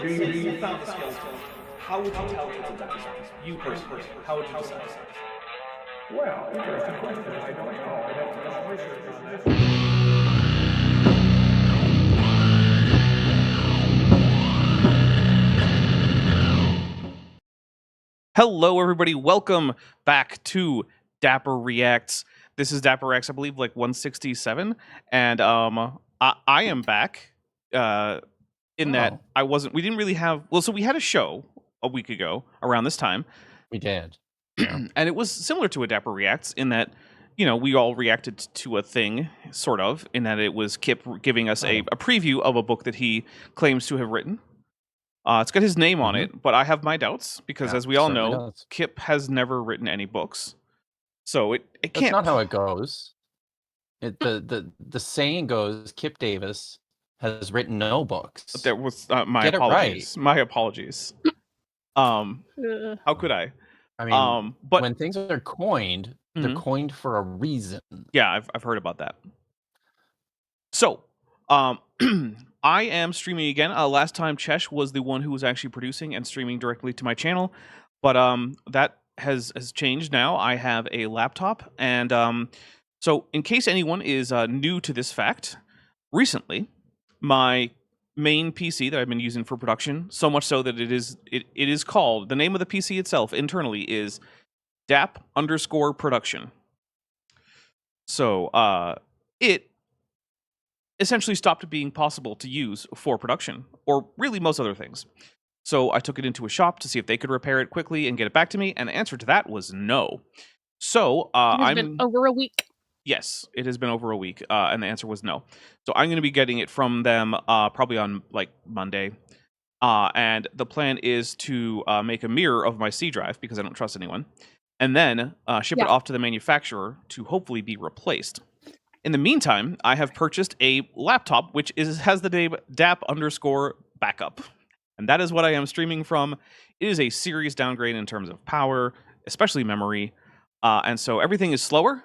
since you found the skeleton, how would you tell it's a dinosaur? You personally, how would you decide? Well, interesting question. I don't know. I'd have to do some research on this. Hello, everybody. Welcome back to Dapper Reacts. This is Dapper X, I believe, like 167, and I am back. In that we didn't really have. Well, so we had a show a week ago around this time. We did, and it was similar to a Dapper Reacts in that, we all reacted to a thing, sort of, in that it was Kip giving us a preview of a book that he claims to have written. It's got his name on it, but I have my doubts because, as we all know, Kip has never written any books, so it can't. That's not how it goes. The saying goes, Kip Davis has written no books. That was my apologies. My apologies. How could I? I mean, but when things are coined, they're coined for a reason. Yeah, I've heard about that. So, I am streaming again. Last time Chesh was the one who was actually producing and streaming directly to my channel, but that has changed now. I have a laptop, and so in case anyone is new to this fact, recently my main PC that I've been using for production, so much so that it is called, the name of the PC itself internally is Dap_production. So it essentially stopped being possible to use for production, or really most other things. So I took it into a shop to see if they could repair it quickly and get it back to me, and the answer to that was no. So it's been over a week. Yes, it has been over a week, and the answer was no. So I'm going to be getting it from them probably on like Monday, and the plan is to make a mirror of my C drive because I don't trust anyone, and then ship it off to the manufacturer to hopefully be replaced. In the meantime, I have purchased a laptop which has the name Dap_backup, and that is what I am streaming from. It is a serious downgrade in terms of power, especially memory, and so everything is slower,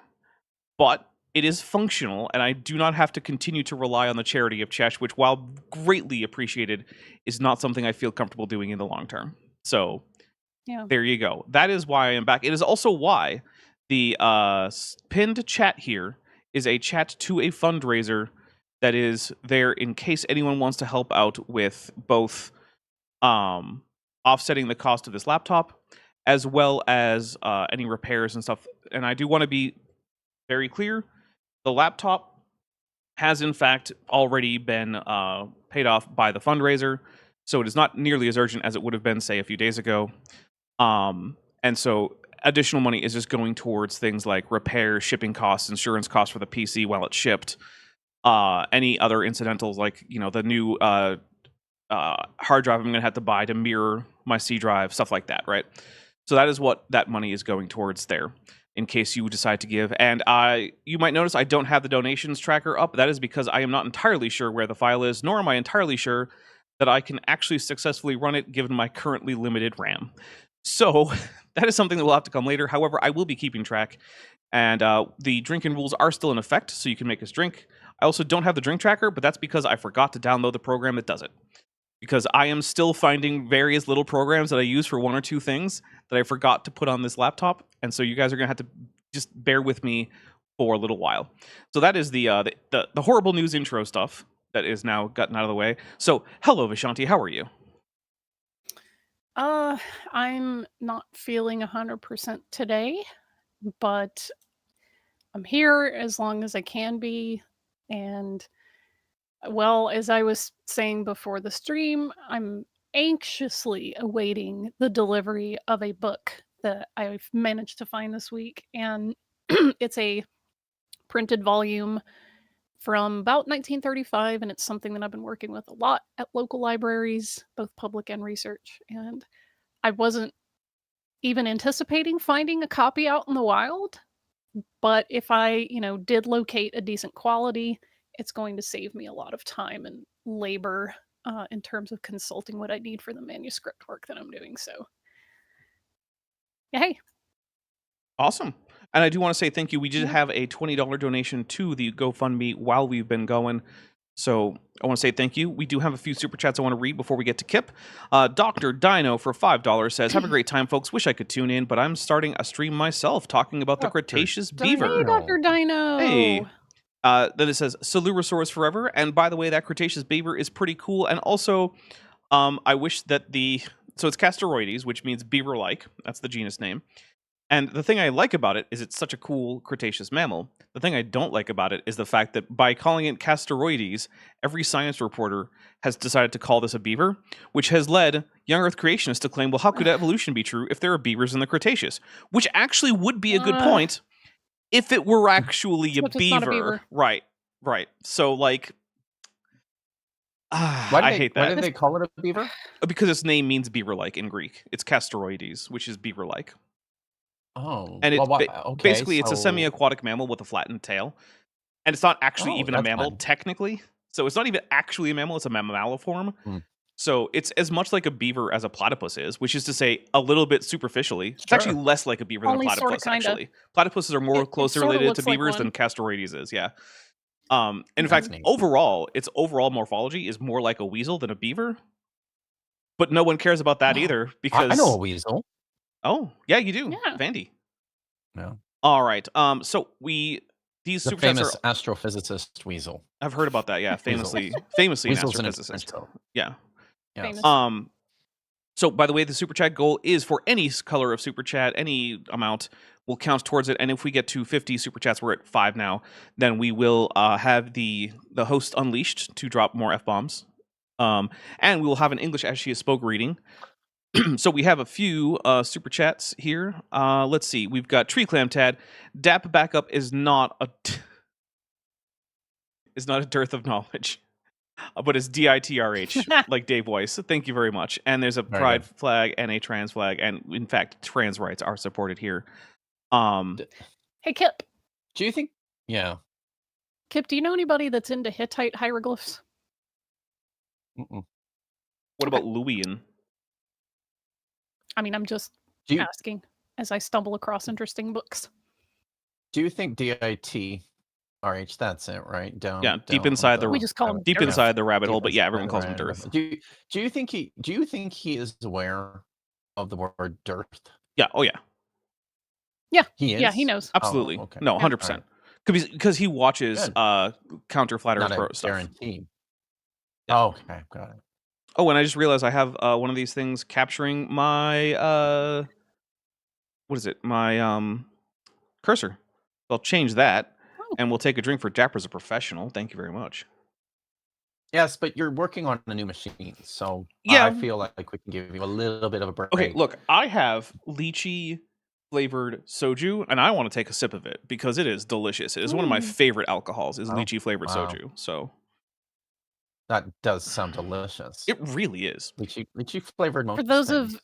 but it is functional, and I do not have to continue to rely on the charity of Chesh, which, while greatly appreciated, is not something I feel comfortable doing in the long term. So there you go. That is why I am back. It is also why the pinned chat here is a chat to a fundraiser that is there in case anyone wants to help out with both offsetting the cost of this laptop as well as any repairs and stuff. And I do want to be very clear, the laptop has in fact already been paid off by the fundraiser, so it is not nearly as urgent as it would have been, say, a few days ago. And so additional money is just going towards things like repair, shipping costs, insurance costs for the PC while it's shipped, any other incidentals like, the new hard drive I'm going to have to buy to mirror my C drive, stuff like that, right? So that is what that money is going towards there, in case you decide to give. And you might notice I don't have the donations tracker up. That is because I am not entirely sure where the file is, nor am I entirely sure that I can actually successfully run it given my currently limited RAM. So that is something that will have to come later. However, I will be keeping track, and the drinking rules are still in effect, so you can make us drink. I also don't have the drink tracker, but that's because I forgot to download the program that does it. Because I am still finding various little programs that I use for one or two things that I forgot to put on this laptop, and so you guys are going to have to just bear with me for a little while. So that is the horrible news intro stuff that is now gotten out of the way. So, hello, Vishanti, how are you? I'm not feeling 100% today, but I'm here as long as I can be, and well, as I was saying before the stream, I'm anxiously awaiting the delivery of a book that I've managed to find this week, and it's a printed volume from about 1935, and it's something that I've been working with a lot at local libraries, both public and research, and I wasn't even anticipating finding a copy out in the wild, but if I, did locate a decent quality, it's going to save me a lot of time and labor in terms of consulting what I need for the manuscript work that I'm doing, so hey. Awesome. And I do want to say thank you. We did have a $20 donation to the GoFundMe while we've been going. So I want to say thank you. We do have a few super chats I want to read before we get to Kip. Dr. Dino for $5 says, "Have a great time, folks. Wish I could tune in, but I'm starting a stream myself talking about the Dr. Cretaceous Dino. beaver." Hey, Dr. Dino. Hey. Then it says, "Salurosaurus forever." And by the way, that Cretaceous beaver is pretty cool. And also, I wish that so it's Castoroides, which means beaver-like. That's the genus name. And the thing I like about it is it's such a cool Cretaceous mammal. The thing I don't like about it is the fact that by calling it Castoroides, every science reporter has decided to call this a beaver, which has led young Earth creationists to claim, well, how could evolution be true if there are beavers in the Cretaceous? Which actually would be a good point if it were actually a Except it's not a beaver. beaver. Right. So, like, Why hate that. Why did they call it a beaver? Because its name means beaver-like in Greek. It's Castoroides, which is beaver-like. Oh, And it's okay, basically it's a semi-aquatic mammal with a flattened tail. And it's not actually even a that's mammal, fun. technically. So it's not even actually a mammal, it's a mammaliform. Hmm. So it's as much like a beaver as a platypus is, which is to say a little bit superficially. It's Sure. actually less like a beaver than a Only sorta, platypus, kinda. actually. Platypuses are more It closely sorta related to looks like beavers one. than Castoroides is, yeah. In That's fact, neat. its overall morphology is more like a weasel than a beaver. But no one cares about that either because I know a weasel. Oh, yeah, you do. Yeah. Vandy. No. All right. So these The super chats famous are astrophysicist weasel. I've heard about that, yeah. Weasel. Famously an Weasel's an astrophysicist. inventor. Yeah. Yes. Famous. So by the way, the super chat goal is for any color of super chat, any amount will count towards it. And if we get to 50 super chats, we're at 5 now, then we will have the host unleashed to drop more F-bombs. And we will have an English as she is spoke reading. So we have a few super chats here. Let's see. We've got Tree Clam Tad. Dap backup is not a dearth of knowledge. But it's DITRH, like Dave Weiss. Thank you very much. And there's a Very pride good. flag and a trans flag, and in fact, trans rights are supported here. Hey, Kip. Do you think? Yeah. Kip, do you know anybody that's into Hittite hieroglyphs? Mm-mm. What about Luwian? I mean, I'm just Do you asking as I stumble across interesting books. do you think DITRH? That's it, right? Down. Yeah, deep down inside the We just call them deep Dearth. inside the rabbit hole, Deep but yeah, inside everyone the calls them rabbit dearth. hole. Do you think he is aware of the word dearth? Yeah. Oh yeah. He is. Yeah, he knows. Absolutely. Oh, okay. No, Yeah. 100%. Because he watches Good. Counter Flat Earth Not Pro a stuff. guarantee. Yeah. Oh, okay, got it. Oh, and I just realized I have one of these things capturing my what is it? My cursor. I'll change that, Oh. and we'll take a drink for Dapper's a professional. Thank you very much. Yes, but you're working on a new machine, so Yeah. I feel like we can give you a little bit of a break. Okay, look, I have lychee flavored soju, and I want to take a sip of it because it is delicious. It is one of my favorite alcohols. Is Oh, lychee flavored wow. soju. So That does sound delicious. it really is. Lychee flavored most For those things of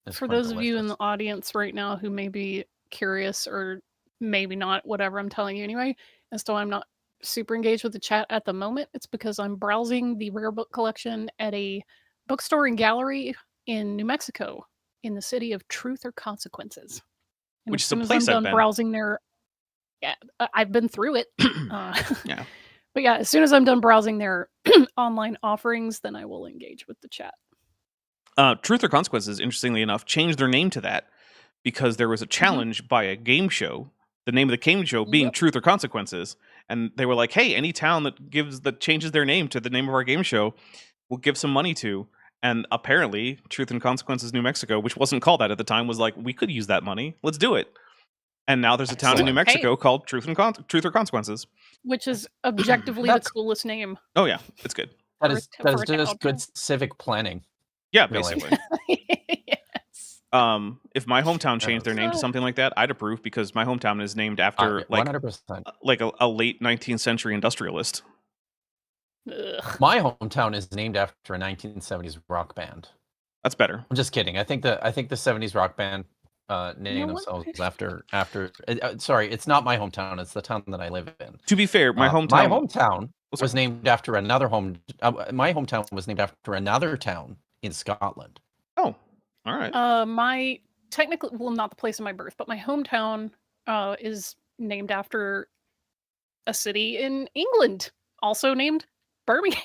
is For quite those of you in delicious. the audience right now who may be curious or maybe not, whatever I'm telling you anyway, as to why I'm not super engaged with the chat at the moment, it's because I'm browsing the rare book collection at a bookstore and gallery in New Mexico, in the city of Truth or Consequences. And Which as is a soon as place I'm I've done been. browsing their, yeah, I've been through it. Yeah. But yeah, as soon as I'm done browsing their online offerings, then I will engage with the chat. Truth or Consequences, interestingly enough, changed their name to that because there was a challenge by a game show. The name of the game show being Yep. Truth or Consequences, and they were like, "Hey, any town that changes their name to the name of our game show, we'll give some money to." And apparently, Truth and Consequences New Mexico, which wasn't called that at the time, was like, "We could use that money. Let's do it." And now there's a town in New Excellent. Mexico called Truth or Consequences. Which is objectively the That's- coolest name. Oh yeah, it's good. That for is a- that for is a just town. good civic planning. Yeah, Really. basically. Yes. If my hometown changed their name to So- something like that, I'd approve because my hometown is named after like 100%. a late 19th century industrialist. Ugh. My hometown is named after a 1970s rock band. That's better. I'm just kidding. I think the 70s rock band named what? themselves after. Sorry, it's not my hometown. It's the town that I live in. To be fair, my hometown. My hometown Oh, sorry. was named after another my hometown was named after another town in Scotland. Oh, all right. My technically, well, not the place of my birth, but my hometown is named after a city in England, also named Birmingham.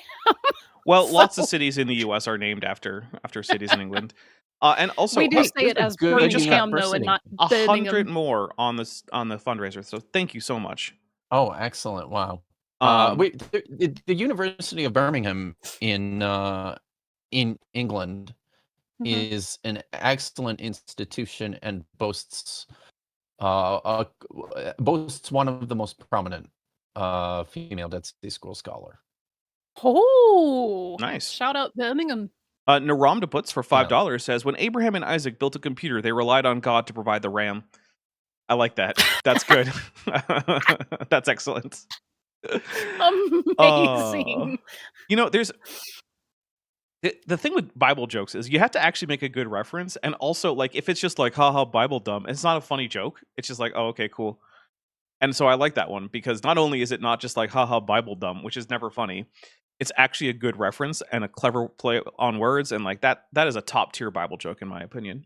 Well, lots of So- cities in the U.S. are named after cities in England, and also we do say there's it a as good Birmingham, though, and university. not 100 Birmingham. more on this on the fundraiser. So thank you so much. Oh, excellent! Wow. Um, The University of Birmingham in England Mhm. is an excellent institution and boasts one of the most prominent female Dead Sea Scroll scholar. Oh, Nice. shout out Birmingham. Naramda Puts for $5 says, when Abraham and Isaac built a computer, they relied on God to provide the RAM. I like that. That's good. That's excellent. Amazing. You know, there's the thing with Bible jokes is you have to actually make a good reference, and also like if it's just like haha Bible dumb, it's not a funny joke. It's just like, oh, okay, cool. And so I like that one because not only is it not just like haha Bible dumb, which is never funny, it's actually a good reference and a clever play on words, and like that is a top tier Bible joke in my opinion.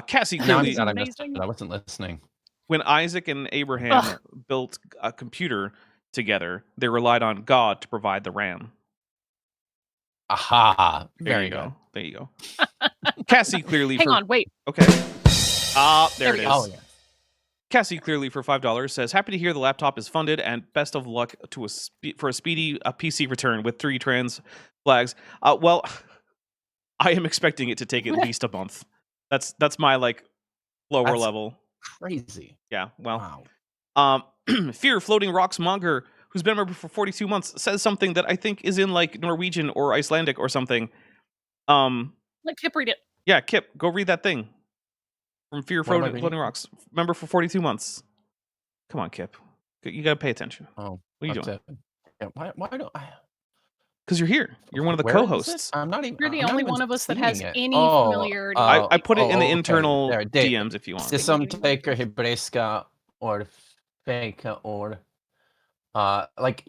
Cassie Now clearly, that I missed amazing. it, I wasn't listening. when Isaac and Abraham Ugh. built a computer together, they relied on God to provide the RAM. Aha! There Very you good. go. There you go. Cassie clearly Hang for on, wait. okay. There There it we is. go. Oh yeah. Cassie clearly for $5 says, happy to hear the laptop is funded and best of luck to for a speedy PC return with 3 trans flags. Well, I am expecting it to take at least a month. That's my like lower That's level. Crazy. Yeah. Well, Wow. Fear Floating Rocks Monger, who's been a member for 42 months, says something that I think is in like Norwegian or Icelandic or something. Let Kip read it. Yeah, Kip, go read that thing from Fear What am I Floating reading? Rocks. Member for 42 months. Come on, Kip. You gotta pay attention. Oh, What are you that's doing? it. Yeah, why don't I? Because you're here. You're one of the Where is it? co-hosts. I'm not even. You're the I'm not only even one of us that has seeing it. any Oh, familiarity. I put it in the okay. internal There, DMs if you want. Det som tänker hebreiska or fänka or like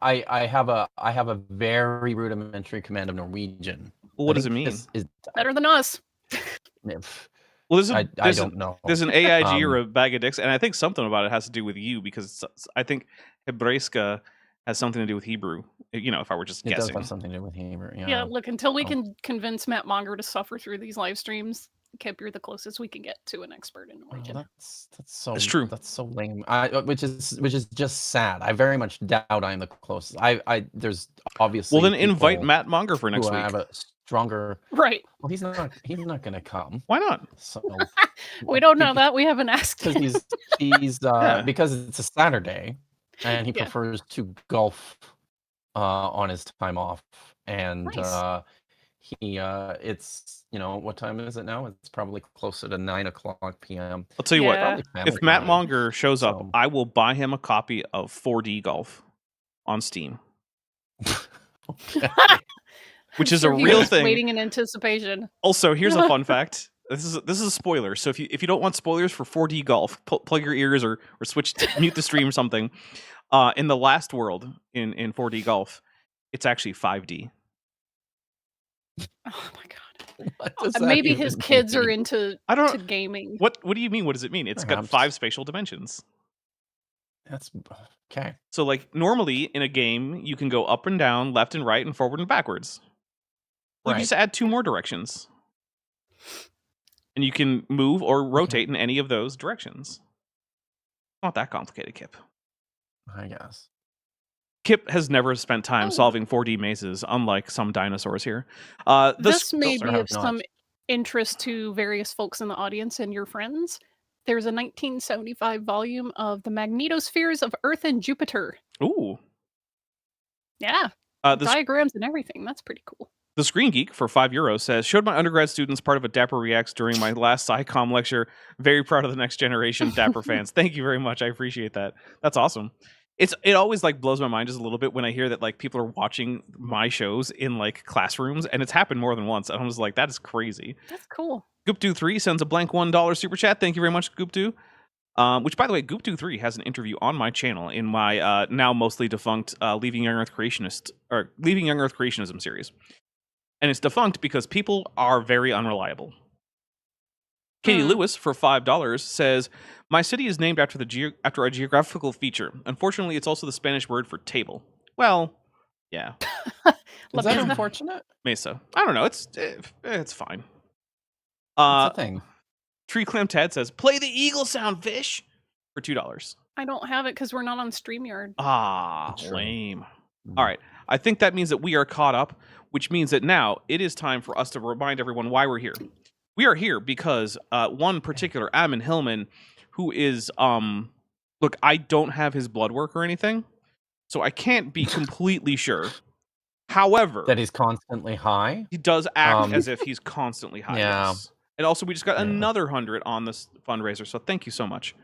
I have a very rudimentary command of Norwegian. Well, what I does it think mean? this is- Better than us. Well, there's I don't know. There's an AIG or a bag of dicks, and I think something about it has to do with you because I think Hebraiska has something to do with Hebrew. You know, if I were just It does guessing. have something to do with Hebrew. Yeah, look, until we Oh. can convince Matt Monger to suffer through these live streams, Kip, you're the closest we can get to an expert in Oh, Norwegian. that's so. It's true. That's so lame. Which is just sad. I very much doubt I'm the closest. There's obviously. Well, then invite people Matt Monger for next who week. have a stronger. Right. Well, he's not. He's not going to come. Why not? So We don't know that. We haven't asked because him. he's Yeah. because it's a Saturday, and he Yeah. prefers to golf on his time off, and Nice. he it's what time is it now? It's probably closer to 9:00 p.m. I'll tell you Yeah. what. Probably If Matt family time. Monger shows up, So- I will buy him a copy of 4D Golf on Steam, Okay. which is Sure a he real was thing. Waiting in anticipation. Also, here's a fun fact. This is a spoiler. So if you don't want spoilers for 4D Golf, plug your ears or switch mute the stream or something. In the last world in 4D Golf, it's actually 5D. Oh my god. What does that Maybe even his kids are mean? into I don't to gaming. What do you mean? What does it mean? It's got Perhaps. 5 spatial dimensions. That's okay. So like normally in a game, you can go up and down, left and right, and forward and backwards. Well, you Right. just add 2 more directions. And you can move or rotate in any of those directions. Not that complicated, Kip. I guess. Kip has never spent time Oh. solving 4D mazes, unlike some dinosaurs here. This may those are be of not. some interest to various folks in the audience and your friends. There's a 1975 volume of the magnetospheres of Earth and Jupiter. Ooh. Yeah, The diagrams and everything. That's pretty cool. The Screen Geek for €5 says, showed my undergrad students part of a Dapper Reacts during my last SciComm lecture. Very proud of the next generation Dapper fans. Thank you very much. I appreciate that. That's awesome. It always like blows my mind just a little bit when I hear that like people are watching my shows in like classrooms, and it's happened more than once. I'm just like, that is crazy. That's cool. Goopdo3 sends a blank $1 super chat. Thank you very much, Goopdo. Which, by the way, Goopdo3 has an interview on my channel in my now mostly defunct Leaving Young Earth Creationism series. And it's defunct because people are very unreliable. Katie Lewis for $5 says, my city is named after a geographical feature. Unfortunately, it's also the Spanish word for table. Well, Yeah, Is that Lamesa. unfortunate? Mesa. I don't know. It's fine. It's a thing. Tree Clam Ted says, "Play the eagle sound, fish," for $2. I don't have it because we're not on StreamYard. Ah, True. lame. Mm. All right. I think that means that we are caught up, which means that now it is time for us to remind everyone why we're here. We are here because one particular Ammon Hillman, who is look, I don't have his blood work or anything, so I can't be completely sure. However, That he's constantly high. he does act as if he's constantly high. Yeah. Yes. And also, we just got Yeah. another 100 on this fundraiser, so thank you so much.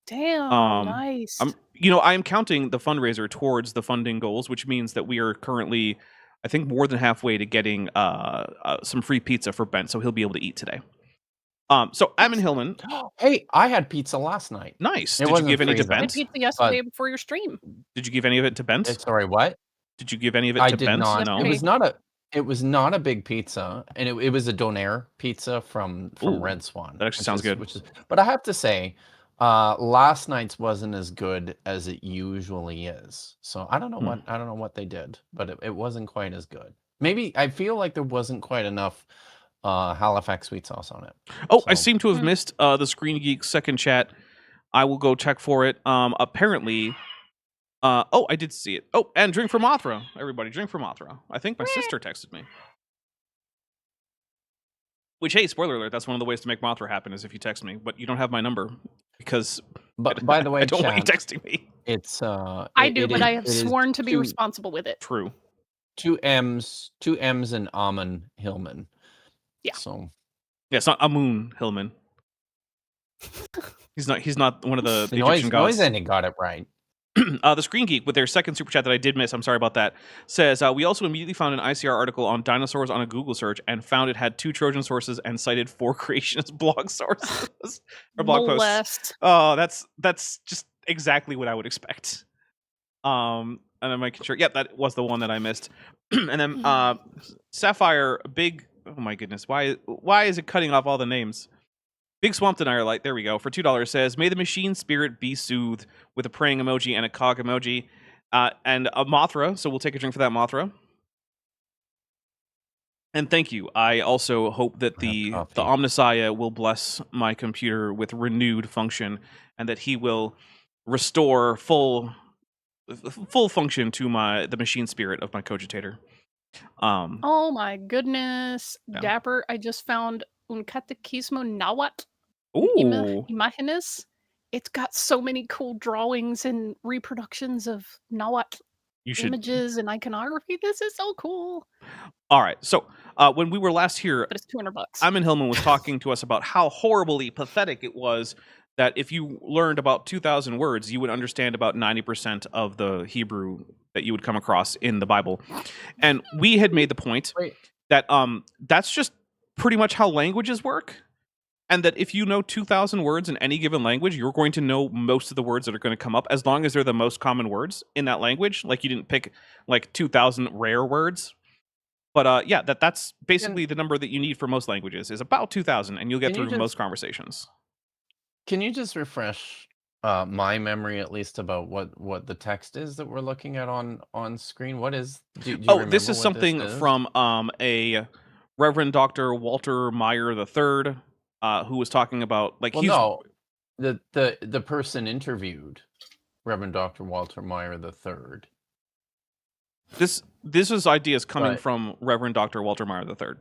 Damn, nice. I am counting the fundraiser towards the funding goals, which means that we are currently, I think, more than halfway to getting some free pizza for Ben, so he'll be able to eat today. So Ammon Hillman, Hey, I had pizza last night. nice. It Did you wasn't give any to freezing. I had Bent? pizza yesterday before your stream. Did you give any of it to Bent? Sorry, what? Did you give any of it I to did Bent? not. No. It was not a big pizza, and it was a donair pizza from Ooh, Red Swan. that actually sounds good. But I have to say, last night's wasn't as good as it usually is. So I don't know what they did, but it wasn't quite as good. Maybe I feel like there wasn't quite enough Halifax sweet sauce on it. Oh, I seem to have missed the Screen Geek second chat. I will go check for it. Apparently, I did see it. Oh, and drink for Mothra, everybody. Drink for Mothra. I think my sister texted me. Which, hey, spoiler alert, that's one of the ways to make Mothra happen is if you text me, but you don't have my number because. But by the way, I don't want you chat, texting me. it's I do, but I have sworn to be responsible with it. True. Two M's and Ammon Hillman. Yeah. So. Yeah, it's not Amun Hillman. He's not one of the Egyptian gods. Noise ending got it right. The Screen Geek, with their second super chat that I did miss, I'm sorry about that, says, we also immediately found an ICR article on dinosaurs on a Google search and found it had 2 Trojan sources and cited 4 creationist blog sources or blog posts. Oh, that's just exactly what I would expect. And I'm making sure. Yep, that was the one that I missed. And then Sapphire, big. Oh my goodness, why is it cutting off all the names? Big Swamp Denier Light, there we go, for $2 says, "May the machine spirit be soothed," with a praying emoji and a cog emoji. And a Mothra, so we'll take a drink for that Mothra. And thank you. I also hope that the Omnissiah will bless my computer with renewed function and that he will restore full function to the machine spirit of my cogitator. Oh my goodness. Yeah. Dapper, I just found Un Catequismo Nahuatl. Ooh. Imágenes. It's got so many cool drawings and reproductions of Nahuatl images and iconography. This is so cool. All right. So when we were last here, but it's $200. Ammon Hillman was talking to us about how horribly pathetic it was that if you learned about 2,000 words, you would understand about 90% of the Hebrew that you would come across in the Bible. And we had made the point that that's just pretty much how languages work. And that if you know 2,000 words in any given language, you're going to know most of the words that are going to come up as long as they're the most common words in that language. Like you didn't pick like 2,000 rare words. But yeah, that's basically the number that you need for most languages is about 2,000, and you'll get through most conversations. Can you just refresh my memory at least about what the text is that we're looking at on screen? What is? Do you this is something from a Reverend Dr. Walter Meyer III, who was talking about the person interviewed, Reverend Dr. Walter Meyer III. This is ideas coming from Reverend Dr. Walter Meyer III.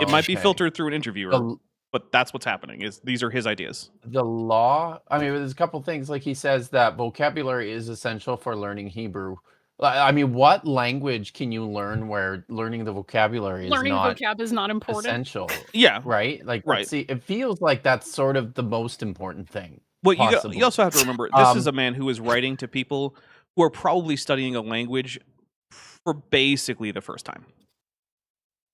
It might be filtered through an interviewer, but that's what's happening. These are his ideas. The law. I mean, there's a couple things. Like he says that vocabulary is essential for learning Hebrew. I mean, what language can you learn where learning the vocabulary is vocab is not important? Essential. Yeah. Right? Like, right. See, it feels like that's sort of the most important thing. Well, you also have to remember, this is a man who is writing to people who are probably studying a language for basically the first time.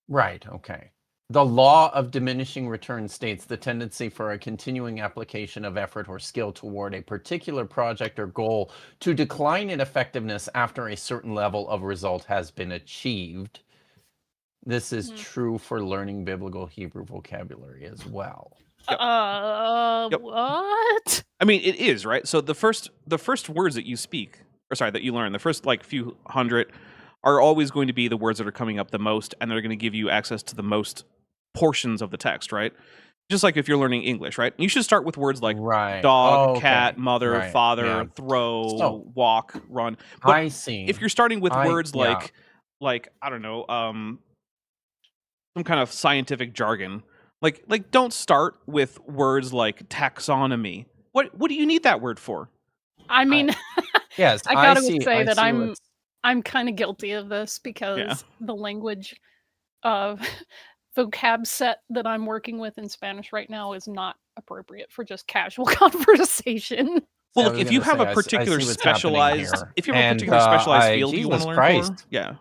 Right. Okay. The law of diminishing returns states the tendency for a continuing application of effort or skill toward a particular project or goal to decline in effectiveness after a certain level of result has been achieved. This is true for learning biblical Hebrew vocabulary as well. Yep. What? I mean, it is, right? So the first words that you speak, that you learn, the first few hundred are always going to be the words that are coming up the most, and they're going to give you access to the most portions of the text, right? Just like if you're learning English, right? You should start with words like Right. dog, Oh, okay. cat, mother, Right. father, Yeah. throw, So walk, run. But I see. if you're starting with words yeah. like I don't know, some kind of scientific jargon, like don't start with words like taxonomy. What do you need that word for? I mean, Yes, I I gotta see. say I that see what's I'm kind of guilty of this because the language vocab set that I'm working with in Spanish right now is not appropriate for just casual conversation. Well, I look, was if you gonna have say, a particular see what's happening specialized, here. if you have a And, particular specialized I field you want to Jesus learn Christ. for, yeah.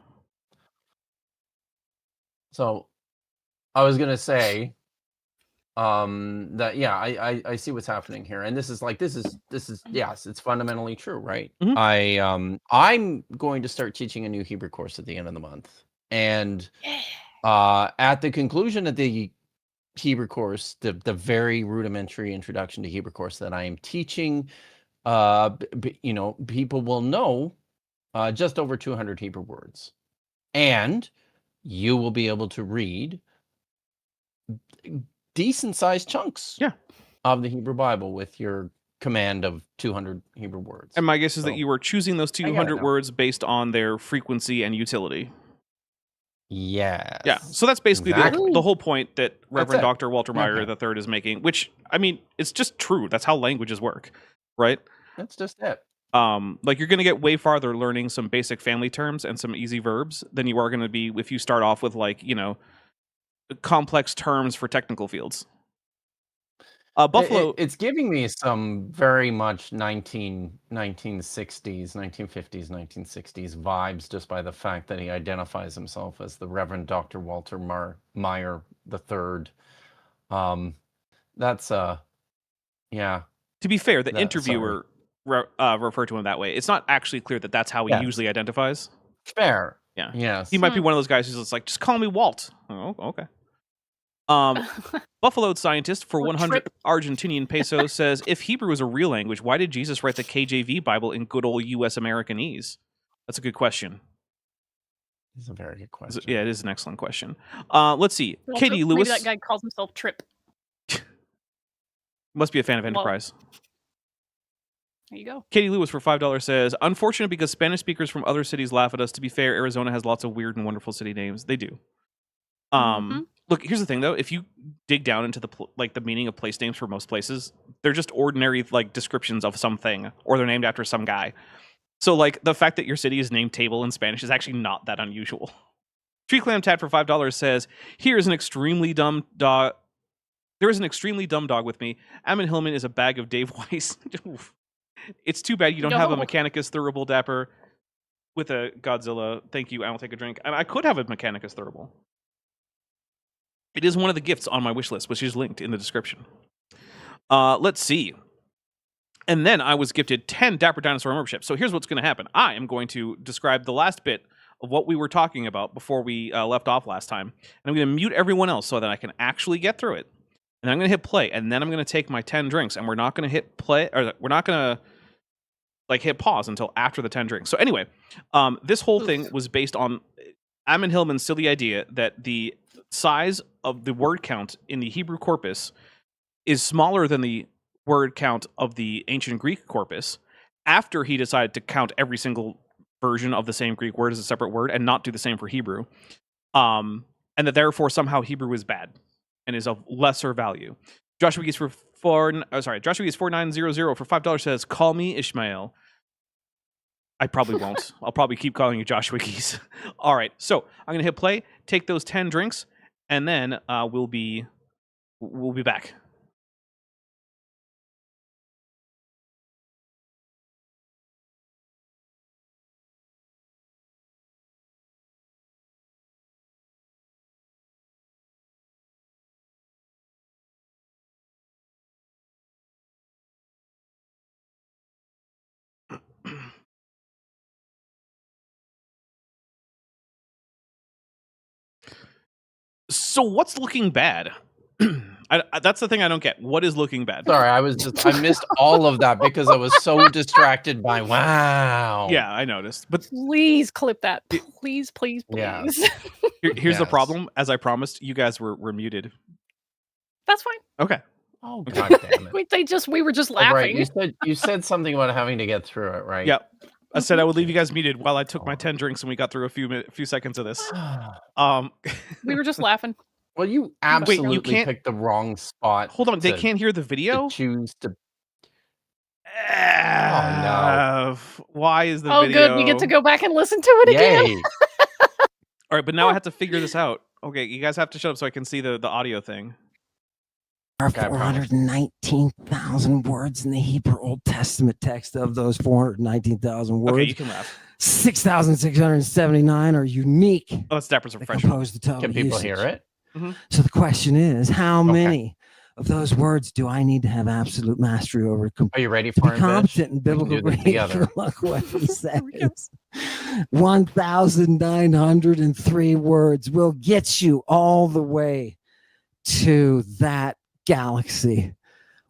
So I was gonna say, that I see what's happening here, and this is yes, it's fundamentally true, right? Mhm. I'm going to start teaching a new Hebrew course at the end of the month, and at the conclusion of the Hebrew course, the very rudimentary introduction to Hebrew course that I am teaching, people will know just over 200 Hebrew words, and you will be able to read decent sized chunks of the Hebrew Bible with your command of 200 Hebrew words. And my guess is that you were choosing those I gotta 200 know. words based on their frequency and utility. Yes. Yeah. So that's basically Exactly. the whole point that Reverend it. Dr. Walter Meyer Okay. III is making, which, I mean, it's just true. That's how languages work, right? That's just it. Like you're going to get way farther learning some basic family terms and some easy verbs than you are going to be if you start off with like, complex terms for technical fields. Buffalo. It's giving me some very much 1960s, 1950s, 1960s vibes just by the fact that he identifies himself as the Reverend Dr. Walter Meyer III. That's yeah. To be fair, the interviewer referred to him that way. It's not actually clear that that's how he usually identifies. Fair. Yeah. Yes. He might be one of those guys who's just like, just call me Walt. Oh, okay. Buffaloed scientist for 100 Argentinian pesos says, if Hebrew is a real language, why did Jesus write the KJV Bible in good old U.S. Americanese? That's a good question. It's a very good question. Yeah, it is an excellent question. Let's see. Well, Katie Lewis. Maybe that guy calls himself Trip. Must be a fan of Enterprise. There you go. Katie Lewis for $5 says, unfortunate because Spanish speakers from other cities laugh at us. To be fair, Arizona has lots of weird and wonderful city names. They do. Look, here's the thing though. If you dig down into the meaning of place names for most places, they're just ordinary like descriptions of something, or they're named after some guy. So like the fact that your city is named Table in Spanish is actually not that unusual. Tree Clam Tat for $5 says, here's an extremely dumb dog. There is an extremely dumb dog with me. Ammon Hillman is a bag of Dave Weiss. It's too bad you don't have a Mechanicus Thurable Dapper with a Godzilla. Thank you. I will take a drink. I could have a Mechanicus Thurable. It is one of the gifts on my wish list, which is linked in the description. Let's see. And then I was gifted 10 Dapper Dinosaur memberships. So here's what's going to happen. I am going to describe the last bit of what we were talking about before we left off last time. And I'm going to mute everyone else so that I can actually get through it. And I'm going to hit play. And then I'm going to take my 10 drinks. And we're not going to hit play, or we're not going to hit pause until after the 10 drinks. So anyway, this whole thing was based on Ammon Hillman's silly idea that the size of the word count in the Hebrew corpus is smaller than the word count of the ancient Greek corpus, after he decided to count every single version of the same Greek word as a separate word and not do the same for Hebrew. And that therefore somehow Hebrew is bad and is of lesser value. Joshua Geese for Joshua Geese 4900 for $5 says, call me Ishmael. I probably won't. I'll probably keep calling you Joshua Geese. All right, so I'm gonna hit play, take those 10 drinks, and then we'll be back. So what's looking bad? That's the thing I don't get. What is looking bad? Sorry, I missed all of that because I was so distracted by wow. Yeah, I noticed. But Please clip that. Please, please, Yeah. please. here's the Yes. problem. As I promised, you guys were muted. That's fine. Okay. Oh god damn it. We were just Oh, right, laughing. you said something about having to get through it, right? Yep. I said I would leave you guys muted while I took my 10 drinks and we got through a few seconds of this. We were just laughing. Well, you absolutely can't- picked the wrong spot. Hold on, they to- can't hear the video? to choose to. No. Why is the Oh, video? good. We get to go back and listen to it again. Yay! All right, but now I have to figure this out. Okay, you guys have to shut up so I can see the audio thing. There are Okay, I promise. 419,000 words in the Hebrew Old Testament text. Of those 419,000 words, Okay, you can laugh. 6,679 are unique. Oh, that's Dapper's That refreshing. compose the total Can people usage. hear it? So the question is, how Okay. many of those words do I need to have absolute mastery over to Are you ready be for it, Mitch? competent in We can biblical do this grammar? together. Look what he Here we go. says. 1,903 words will get you all the way to that galaxy.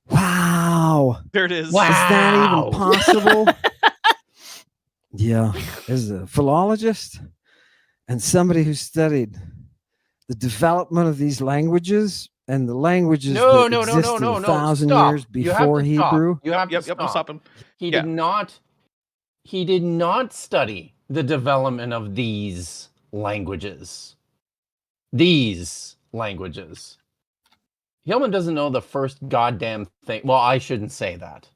Wow. There it is. Wow. Is that even Wow. possible? Yeah. As a philologist and somebody who studied the development of these languages and the languages No, that no, no, no, existed no, a no. thousand Stop. years You have before to stop. Hebrew. You have to Yep, I'm stop. stopping. He Yeah. did not study the development of these languages. These languages. Hillman doesn't know the first goddamn thing. Well, I shouldn't say that.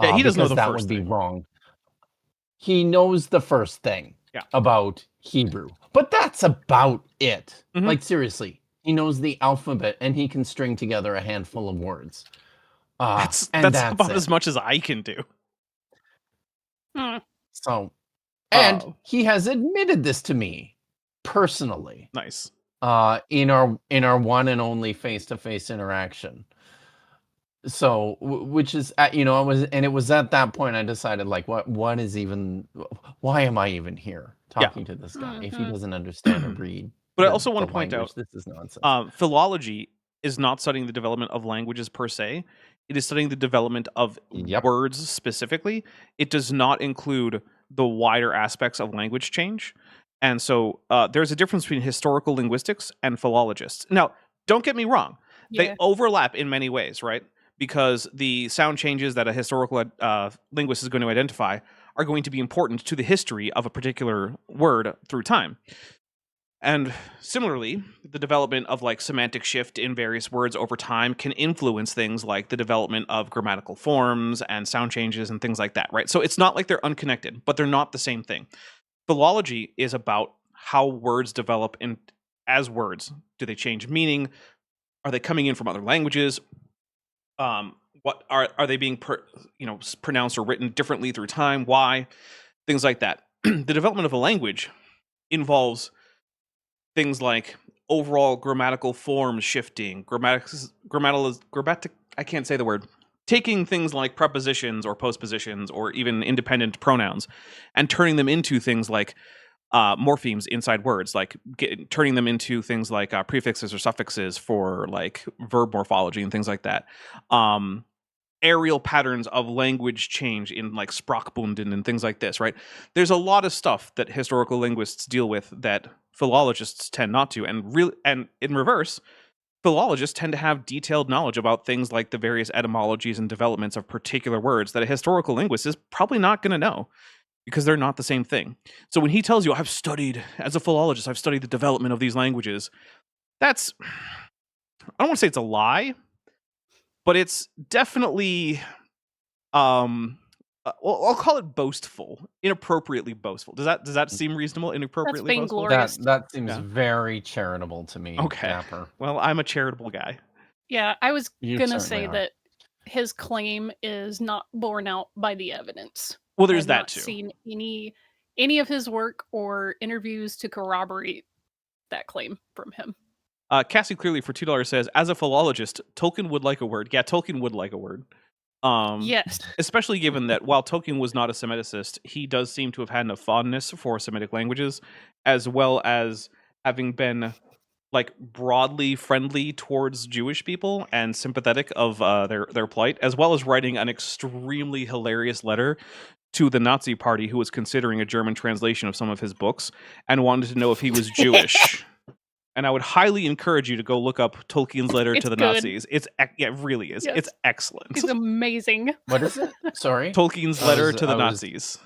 Yeah, he doesn't know because the that first would be thing. wrong. He knows the first thing Yeah. about Hebrew, but that's about it. Mhm. Like seriously, he knows the alphabet and he can string together a handful of words. That's and about it. as much as I can do. Hmm. So, and Oh. he has admitted this to me personally. Nice. In our one and only face-to-face interaction. So, which is it was at that point I decided like what is even, why am I even here talking to this guy if he Mhm. doesn't understand or read? But I the- also want the to point language? out, This is nonsense. philology is not studying the development of languages per se. It is studying the development of Yep. words specifically. It does not include the wider aspects of language change. And so there's a difference between historical linguistics and philologists. Now, don't get me wrong. Yeah. They overlap in many ways, right? Because the sound changes that a historical linguist is going to identify are going to be important to the history of a particular word through time. And similarly, the development of like semantic shift in various words over time can influence things like the development of grammatical forms and sound changes and things like that, right? So it's not like they're unconnected, but they're not the same thing. Philology is about how words develop as words. Do they change meaning? Are they coming in from other languages? What are they being pronounced or written differently through time? Why? Things like that. The development of a language involves things like overall grammatical forms shifting, I can't say the word. Taking things like prepositions or postpositions or even independent pronouns and turning them into things like morphemes inside words, like turning them into things like prefixes or suffixes for like verb morphology and things like that. Aerial patterns of language change in like Sprachbunden and things like this, right? There's a lot of stuff that historical linguists deal with that philologists tend not to, and in reverse, philologists tend to have detailed knowledge about things like the various etymologies and developments of particular words that a historical linguist is probably not going to know because they're not the same thing. So when he tells you, as a philologist, I've studied the development of these languages, that's, I don't want to say it's a lie, but it's definitely, I'll call it boastful, inappropriately boastful. Does that seem reasonable? Inappropriately boastful. vainglorious. That seems Yeah. very charitable to me. Okay. Dapper. Well, I'm a charitable guy. Yeah, I was You gonna certainly say are. that his claim is not borne out by the evidence. Well, there's I've that not too. seen any of his work or interviews to corroborate that claim from him. Cassie clearly for $2 says, as a philologist, Tolkien would like a word. Yeah, Tolkien would like a word. Yes. Especially given that while Tolkien was not a Semiticist, he does seem to have had a fondness for Semitic languages, as well as having been like broadly friendly towards Jewish people and sympathetic of their plight, as well as writing an extremely hilarious letter to the Nazi Party who was considering a German translation of some of his books and wanted to know if he was Jewish. And I would highly encourage you to go look up Tolkien's letter It's to the good. Nazis. Yeah, it really is. Yes. It's excellent. He's amazing. What is it? Sorry. Tolkien's I letter was- to the I was- Nazis.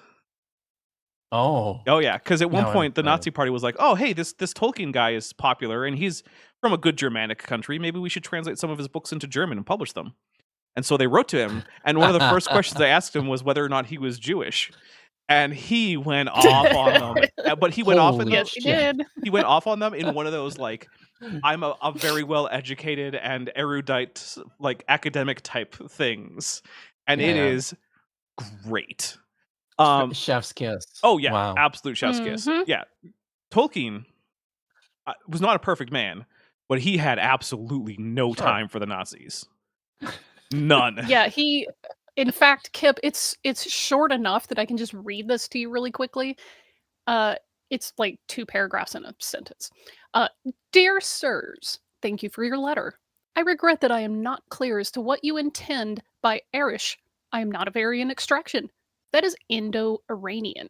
Oh. Oh yeah, because at one No, point the I- Nazi Party was like, "Oh hey, this Tolkien guy is popular and he's from a good Germanic country. Maybe we should translate some of his books into German and publish them." And so they wrote to him, and one of the first questions they asked him was whether or not he was Jewish, and he went off on them. But he went off on Holy them. Yes, he did. He went off on them in one of those like, I'm a very well educated and erudite like academic type things, and it Yeah. is great. Chef's kiss. Oh yeah, Wow. absolute chef's kiss. Mhm. Yeah, Tolkien was not a perfect man, but he had absolutely no Sure. time for the Nazis. None. Yeah, he. In fact, Kip, it's short enough that I can just read this to you really quickly. It's like 2 paragraphs in a sentence. Dear sirs, thank you for your letter. I regret that I am not clear as to what you intend by Arish. I am not of Aryan extraction. That is Indo-Iranian.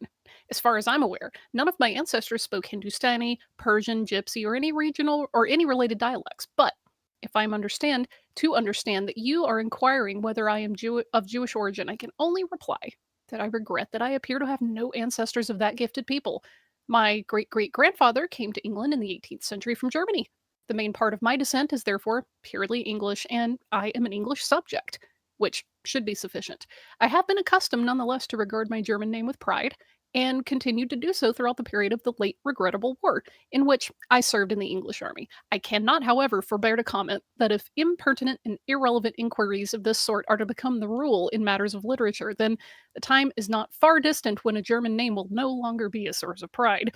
As far as I'm aware, none of my ancestors spoke Hindustani, Persian, Gypsy, or any regional or any related dialects. But if I understand that you are inquiring whether I am of Jewish origin, I can only reply that I regret that I appear to have no ancestors of that gifted people. My great-great-grandfather came to England in the 18th century from Germany. The main part of my descent is therefore purely English, and I am an English subject, which should be sufficient. I have been accustomed nonetheless to regard my German name with pride, and continued to do so throughout the period of the late regrettable war, in which I served in the English army. I cannot, however, forbear to comment that if impertinent and irrelevant inquiries of this sort are to become the rule in matters of literature, then the time is not far distant when a German name will no longer be a source of pride.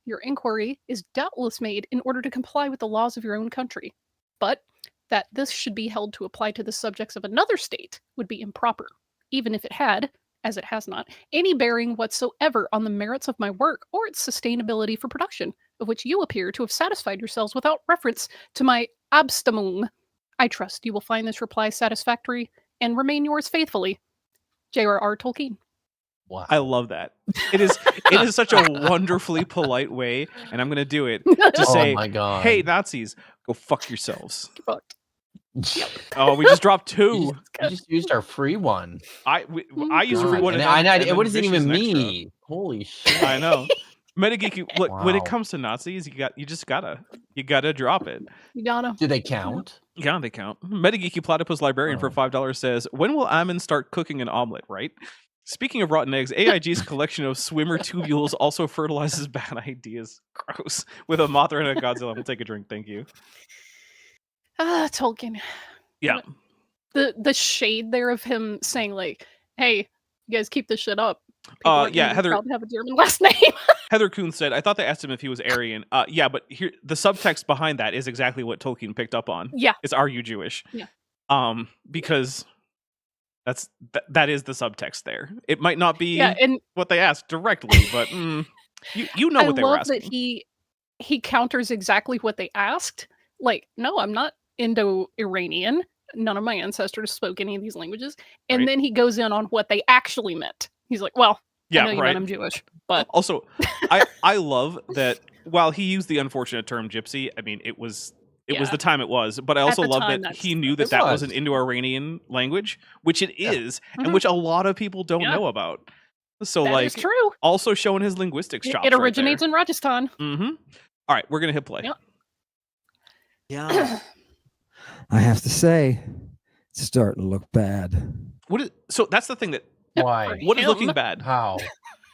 Your inquiry is doubtless made in order to comply with the laws of your own country, but that this should be held to apply to the subjects of another state would be improper, even if it had, as it has not, any bearing whatsoever on the merits of my work or its sustainability for production, of which you appear to have satisfied yourselves without reference to my Abstimmung. I trust you will find this reply satisfactory and remain yours faithfully, J.R.R. Tolkien. Wow. I love that. It is such a wonderfully polite way, and I'm going to do it to Oh say, my God. "Hey Nazis, go fuck yourselves." Fucked. Oh, we just dropped You 2. just used our free one. I used God. everyone, And and then it wasn't Vish is even an extra. me. Holy shit. I know. Metageeky, look, when it Wow. comes to Nazis, you just gotta drop it. You gotta. Do they count? Yeah, they count. Metageeky Platypus Librarian for Oh. $5 says, "When will Ammon start cooking an omelet?" Right. Speaking of rotten eggs, AIG's collection of swimmer tubules also fertilizes bad ideas. Gross. With a Mothra and a Godzilla. We'll take a drink, thank you. Tolkien. Yeah. The shade there of him saying like, "Hey, you guys keep this shit up." People like Yeah, you Heather- probably have a German last name. Heather Kuhn said, "I thought they asked him if he was Aryan." Yeah, but here the subtext behind that is exactly what Tolkien picked up on. Yeah. It's, "Are you Jewish?" Yeah. Because that is the subtext there. It might not be Yeah, and what they asked directly, but you know I what they were love asking. that he counters exactly what they asked. Like, no, I'm not Indo-Iranian. None of my ancestors spoke any of these languages. And Right. then he goes in on what they actually meant. He's like, well, Yeah, I know you right. meant I'm Jewish, but Also, I love that while he used the unfortunate term gypsy, I mean, it was the time it was, but I also the love time, that that's- he knew it that was was. an Indo-Iranian language, which it is, Mhm. and which a lot of people don't Yeah. know about. So, that like, is true. also showing his linguistics chops. It originates in Rajasthan. Mm-hmm. All right, we're gonna hit play. Yep. Yeah. I have to say, it's starting to look bad. So that's the thing that Why? what is looking Him? bad. How?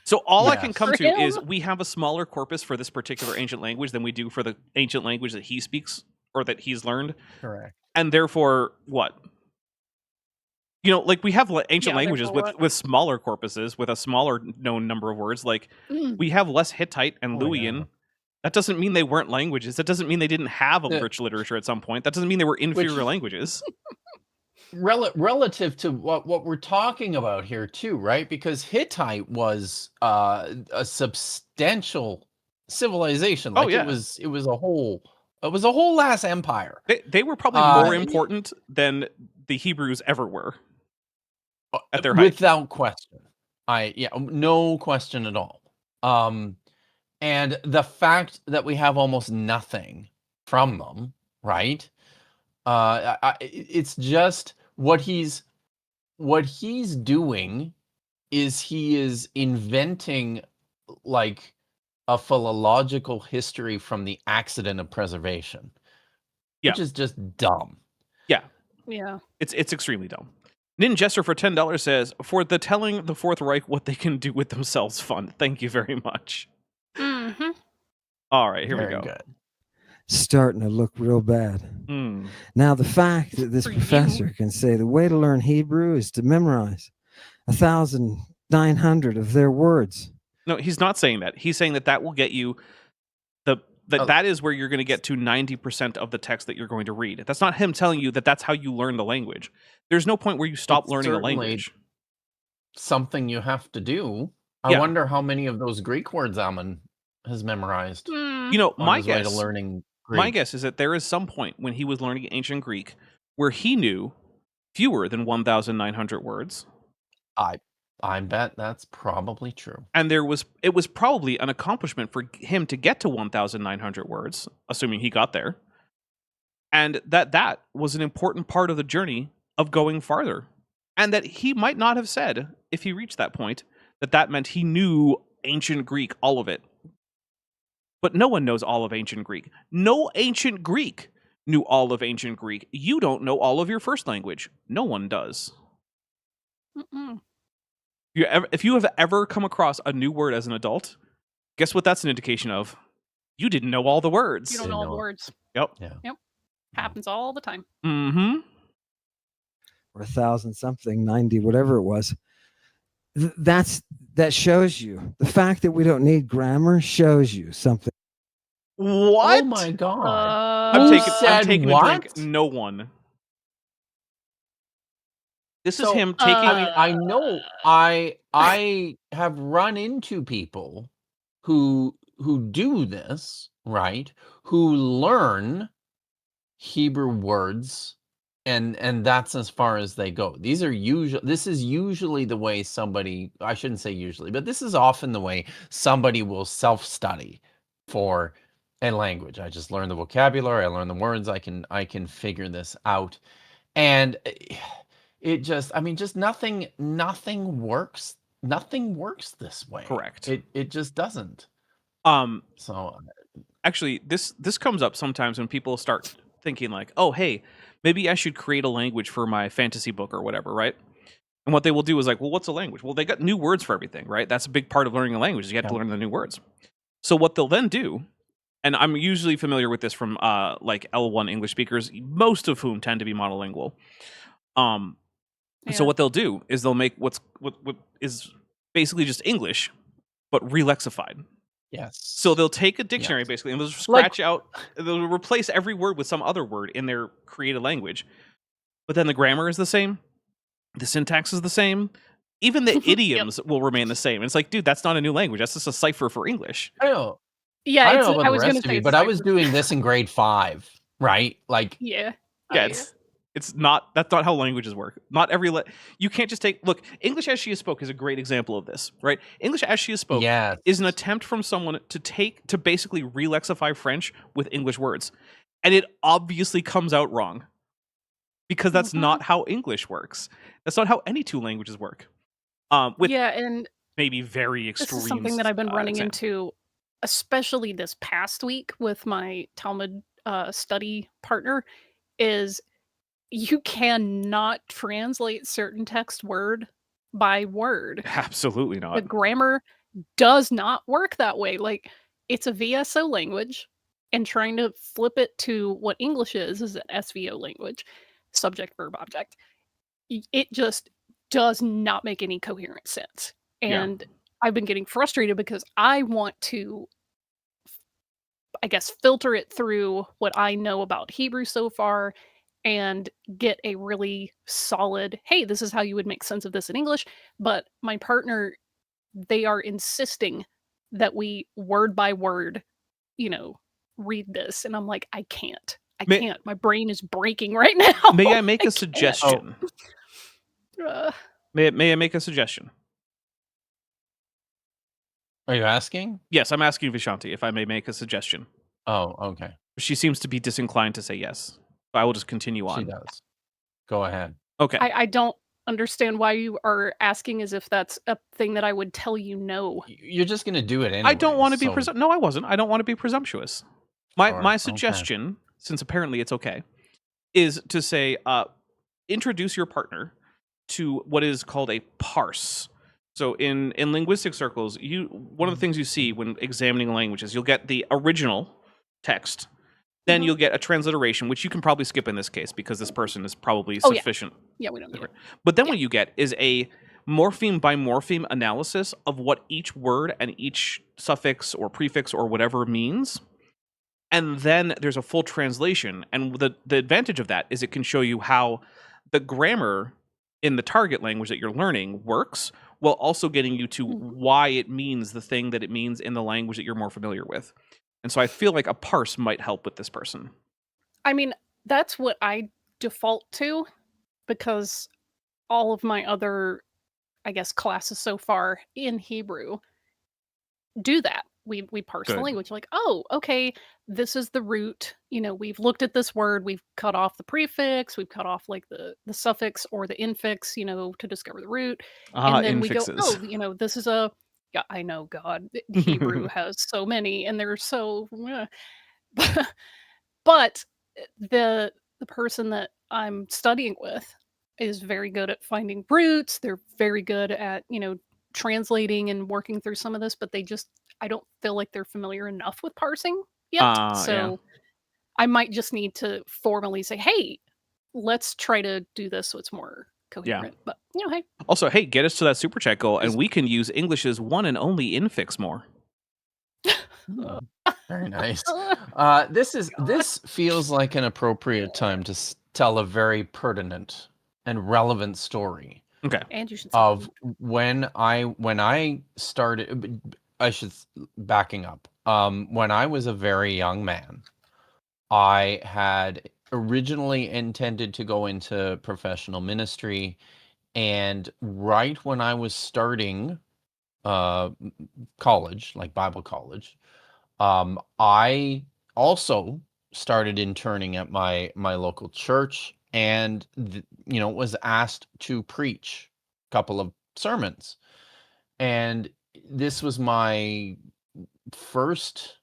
So all I Yes. can come For to is him? we have a smaller corpus for this particular ancient language than we do for the ancient language that he speaks or that he's learned, Correct. and therefore what? Like we have ancient Yeah, languages therefore with what? with smaller corpuses with a smaller known number of words. Like Mm. we have less Hittite and Oh, Luwian. yeah. That doesn't mean they weren't languages. That doesn't mean they didn't have a The- rich literature at some point. That doesn't mean they were inferior languages. Relative to what we're talking about here too, right? Because Hittite was a substantial civilization. Oh, Like yeah. it was a whole It was a whole ass empire. They were probably more important than the Hebrews ever were at their height. Without question. No question at all. And the fact that we have almost nothing from them, right? It's just what he's doing is he is inventing like a philological history from the accident of preservation, which is just dumb. Yeah. It's extremely dumb. Ninjester for $10 says, for the telling the Fourth Reich what they can do with themselves fund. Thank you very much. Mm-hmm. All right, here Very we go. Good. Starting to look real bad. Mm. Now, the fact that this For professor can say the way to learn Hebrew is to memorize 1,900 of their words. No, he's not saying that. He's saying that will get you that is where you're going to get to 90% of the text that you're going to read. That's not him telling you that that's how you learn the language. There's no point where you stop learning a language. Something you have to do. I wonder how many of those Greek words Ammon has memorized. You know, my way guess to learning Greek. My guess is that there is some point when he was learning ancient Greek where he knew fewer than 1,900 words. I bet that's probably true. And it was probably an accomplishment for him to get to 1,900 words, assuming he got there. And that was an important part of the journey of going farther. And that he might not have said, if he reached that point, that meant he knew ancient Greek, all of it. But no one knows all of ancient Greek. No ancient Greek knew all of ancient Greek. You don't know all of your first language. No one does. Mm-mm. If you have ever come across a new word as an adult, guess what that's an indication of? You didn't know all the words. You don't know all the words. Yep. Yeah. Yep. Happens all the time. Mm-hmm. Or 1,000 something, 90, whatever it was. That shows you. The fact that we don't need grammar shows you something. What? Oh my god. I'm Who taking what? a drink. No one. This is him taking. I know. I have run into people who do this, right? Who learn Hebrew words, and that's as far as they go. This is usually the way somebody. I shouldn't say usually, but this is often the way somebody will self-study for a language. I just learn the vocabulary. I learn the words. I can figure this out, and it just nothing works. Nothing works this way. Correct. It just doesn't. So actually, this comes up sometimes when people start thinking like, oh, hey, maybe I should create a language for my fantasy book or whatever, right? And what they will do is like, well, what's a language? Well, they got new words for everything, right? That's a big part of learning a language. You have to learn the new words. So what they'll then do, and I'm usually familiar with this from like L1 English speakers, most of whom tend to be monolingual. So what they'll do is they'll make what is basically just English, but relexified. Yes. So they'll take a dictionary basically and they'll scratch out, they'll replace every word with some other word in their created language. But then the grammar is the same, the syntax is the same, even the idioms will remain the same. And it's like, dude, that's not a new language. That's just a cipher for English. I know. Yeah, I don't know about I the was rest gonna of say you, it's but I was cipher. doing this in grade 5, right? Like, Yeah. It's not, that's not how languages work. Not every, you can't just look, English as she is spoke is a great example of this, right? English as she is spoke is an attempt from someone to basically relexify French with English words. And it obviously comes out wrong. Because that's not how English works. That's not how any two languages work. With and maybe very extreme. This is something that I've been running into, especially this past week with my Talmud study partner, is you cannot translate certain text word by word. Absolutely not. The grammar does not work that way. Like, it's a VSO language, and trying to flip it to what English is an SVO language, subject, verb, object. It just does not make any coherent sense. And I've been getting frustrated because I want to, I guess, filter it through what I know about Hebrew so far and get a really solid, hey, this is how you would make sense of this in English. But my partner, they are insisting that we word by word, read this, and I'm like, I can't. I May- can't. My brain is breaking right now. May I make a can't. suggestion? Uh, May I make a suggestion? Are you asking? Yes, I'm asking Vishanti if I may make a suggestion. Oh, okay. She seems to be disinclined to say yes. So I will just continue on. She does. Go ahead. Okay. I don't understand why you are asking as if that's a thing that I would tell you no. You're just going to do it anyway. I don't want to be No, I wasn't. I don't want to be presumptuous. My Okay. suggestion, since apparently it's okay, is to say introduce your partner to what is called a parse. So in linguistic circles, one of the things you see when examining languages, you'll get the original text, then you'll get a transliteration, which you can probably skip in this case because this person is probably sufficient. Yeah, we don't need it. But then what you get is a morpheme by morpheme analysis of what each word and each suffix or prefix or whatever means. And then there's a full translation. And the advantage of that is it can show you how the grammar in the target language that you're learning works, while also getting you to why it means the thing that it means in the language that you're more familiar with. And so I feel like a parse might help with this person. I mean, that's what I default to, because all of my other, I guess, classes so far in Hebrew do that. We parse the Good. language, like, oh, okay, this is the root. We've looked at this word, we've cut off the prefix, we've cut off like the suffix or the infix, to discover the root. And then infixes. we go, oh, this is a, yeah, I know, God, Hebrew has so many, and they're so, but the person that I'm studying with is very good at finding roots. They're very good at, translating and working through some of this, but I don't feel like they're familiar enough with parsing yet. So I might just need to formally say, hey, let's try to do this so it's more coherent. But, hey. Also, hey, get us to that super chat goal, and we can use English's one and only infix more. Very nice. This feels like an appropriate time to tell a very pertinent and relevant story. Okay. And you should of when I started. I should backing up. When I was a very young man, I had originally intended to go into professional ministry, and right when I was starting college, like Bible college, I also started interning at my local church, and was asked to preach a couple of sermons, and this was my first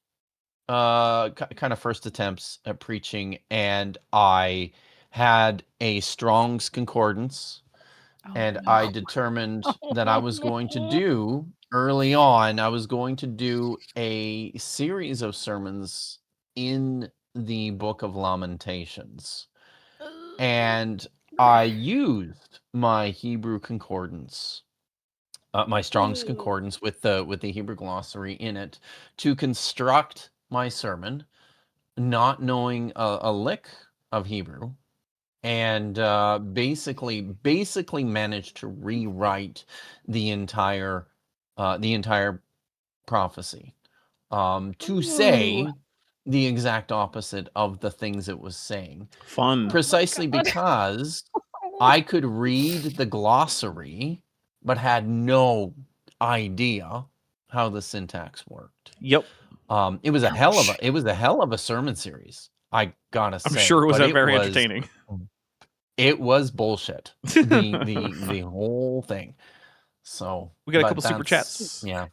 kind of first attempts at preaching, and I had a Strong's Concordance, and I determined that I was going to do early on, I was going to do a series of sermons in the Book of Lamentations. And I used my Hebrew concordance, my Strong's Concordance with the Hebrew glossary in it, to construct my sermon, not knowing a lick of Hebrew, and basically managed to rewrite the entire prophecy, to say the exact opposite of the things it was saying. Fun. Precisely because I could read the glossary, but had no idea how the syntax worked. Yep. It was a hell of a sermon series, I gotta say. I'm sure it was very entertaining. It was bullshit. The whole thing. So we got a couple super chats. Yeah.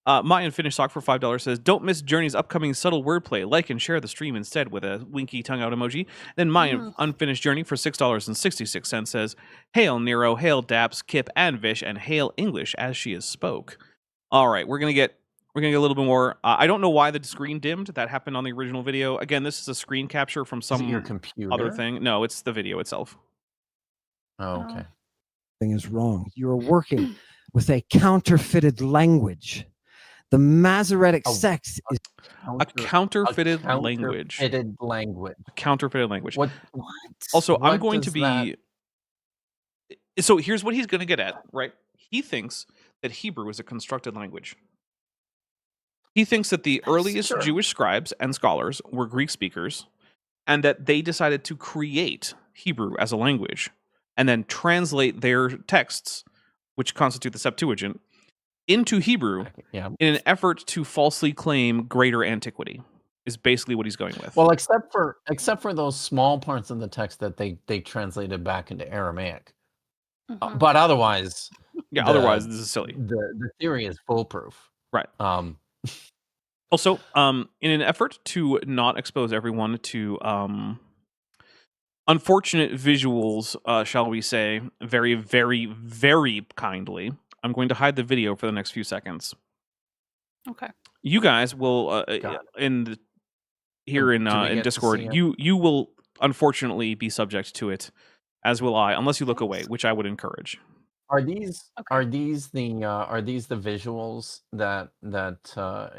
My Unfinished Sock for $5 says, don't miss Journey's upcoming subtle wordplay. Like and share the stream instead, with a winky tongue out emoji. Then my Unfinished Journey for $6.66 says, hail Nero, hail Daps, Kip, and Vish, and hail English as she is spoke. All right, we're gonna get a little bit more. I don't know why the screen dimmed. That happened on the original video. Again, this is a screen capture from some your computer? other thing. No, it's the video itself. Oh, okay. Thing is wrong. You're working with a counterfeited language. The Masoretic text is a counterfeited language. A counterfeited language. What? Also, what I'm going to be. So here's what he's going to get at, right? He thinks that Hebrew is a constructed language. He thinks that the earliest Sure. Jewish scribes and scholars were Greek speakers, and that they decided to create Hebrew as a language and then translate their texts, which constitute the Septuagint, into Hebrew Yeah. in an effort to falsely claim greater antiquity. Is basically what he's going with. Well, except for those small parts in the text that they translated back into Aramaic. Mhm. But otherwise, yeah. the- Otherwise, this is silly. the theory is foolproof. Right. Um, Also, in an effort to not expose everyone to unfortunate visuals, shall we say, very, very, very kindly, I'm going to hide the video for the next few seconds. Okay. You guys will Got here in do we in get to Discord. see it? You will unfortunately be subject to it, as will I, unless you look away, which I would encourage. Are these Okay. are these the visuals that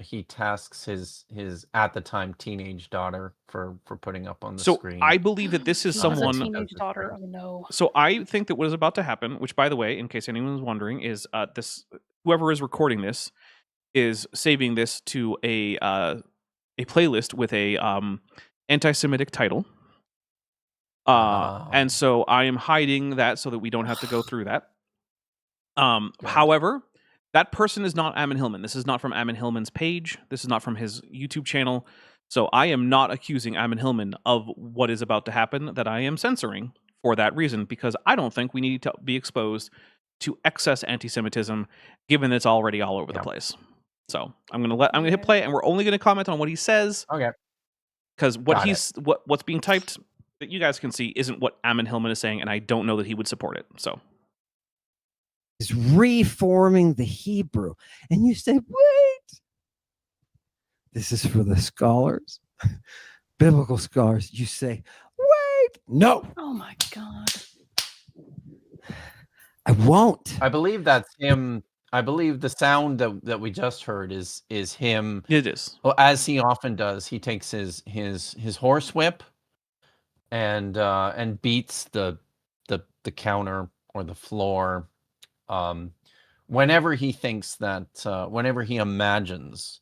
he tasks his at the time teenage daughter for putting up on the So screen? I believe that this is She has a someone. teenage daughter. Oh no. So I think that what is about to happen, which by the way, in case anyone is wondering, is this whoever is recording this is saving this to a playlist with a anti-Semitic title. Oh. And so I am hiding that so that we don't have to go through that. Good. However, that person is not Ammon Hillman. This is not from Ammon Hillman's page. This is not from his YouTube channel. So I am not accusing Ammon Hillman of what is about to happen that I am censoring for that reason, because I don't think we need to be exposed to excess anti-Semitism, given it's already all over the Yeah. place. So I'm gonna hit play, and we're only gonna comment on what he says, Okay. because Got what's being typed that you guys can see isn't what Ammon Hillman is saying, and I don't know that he would support it. So Is reforming the Hebrew. And you say, wait. This is for the scholars, biblical scholars. You say, wait. No, Oh my god. I won't. I believe that's him. I believe the sound that we just heard is him. it is. Well, as he often does, he takes his horsewhip and beats the counter or the floor whenever he thinks that whenever he imagines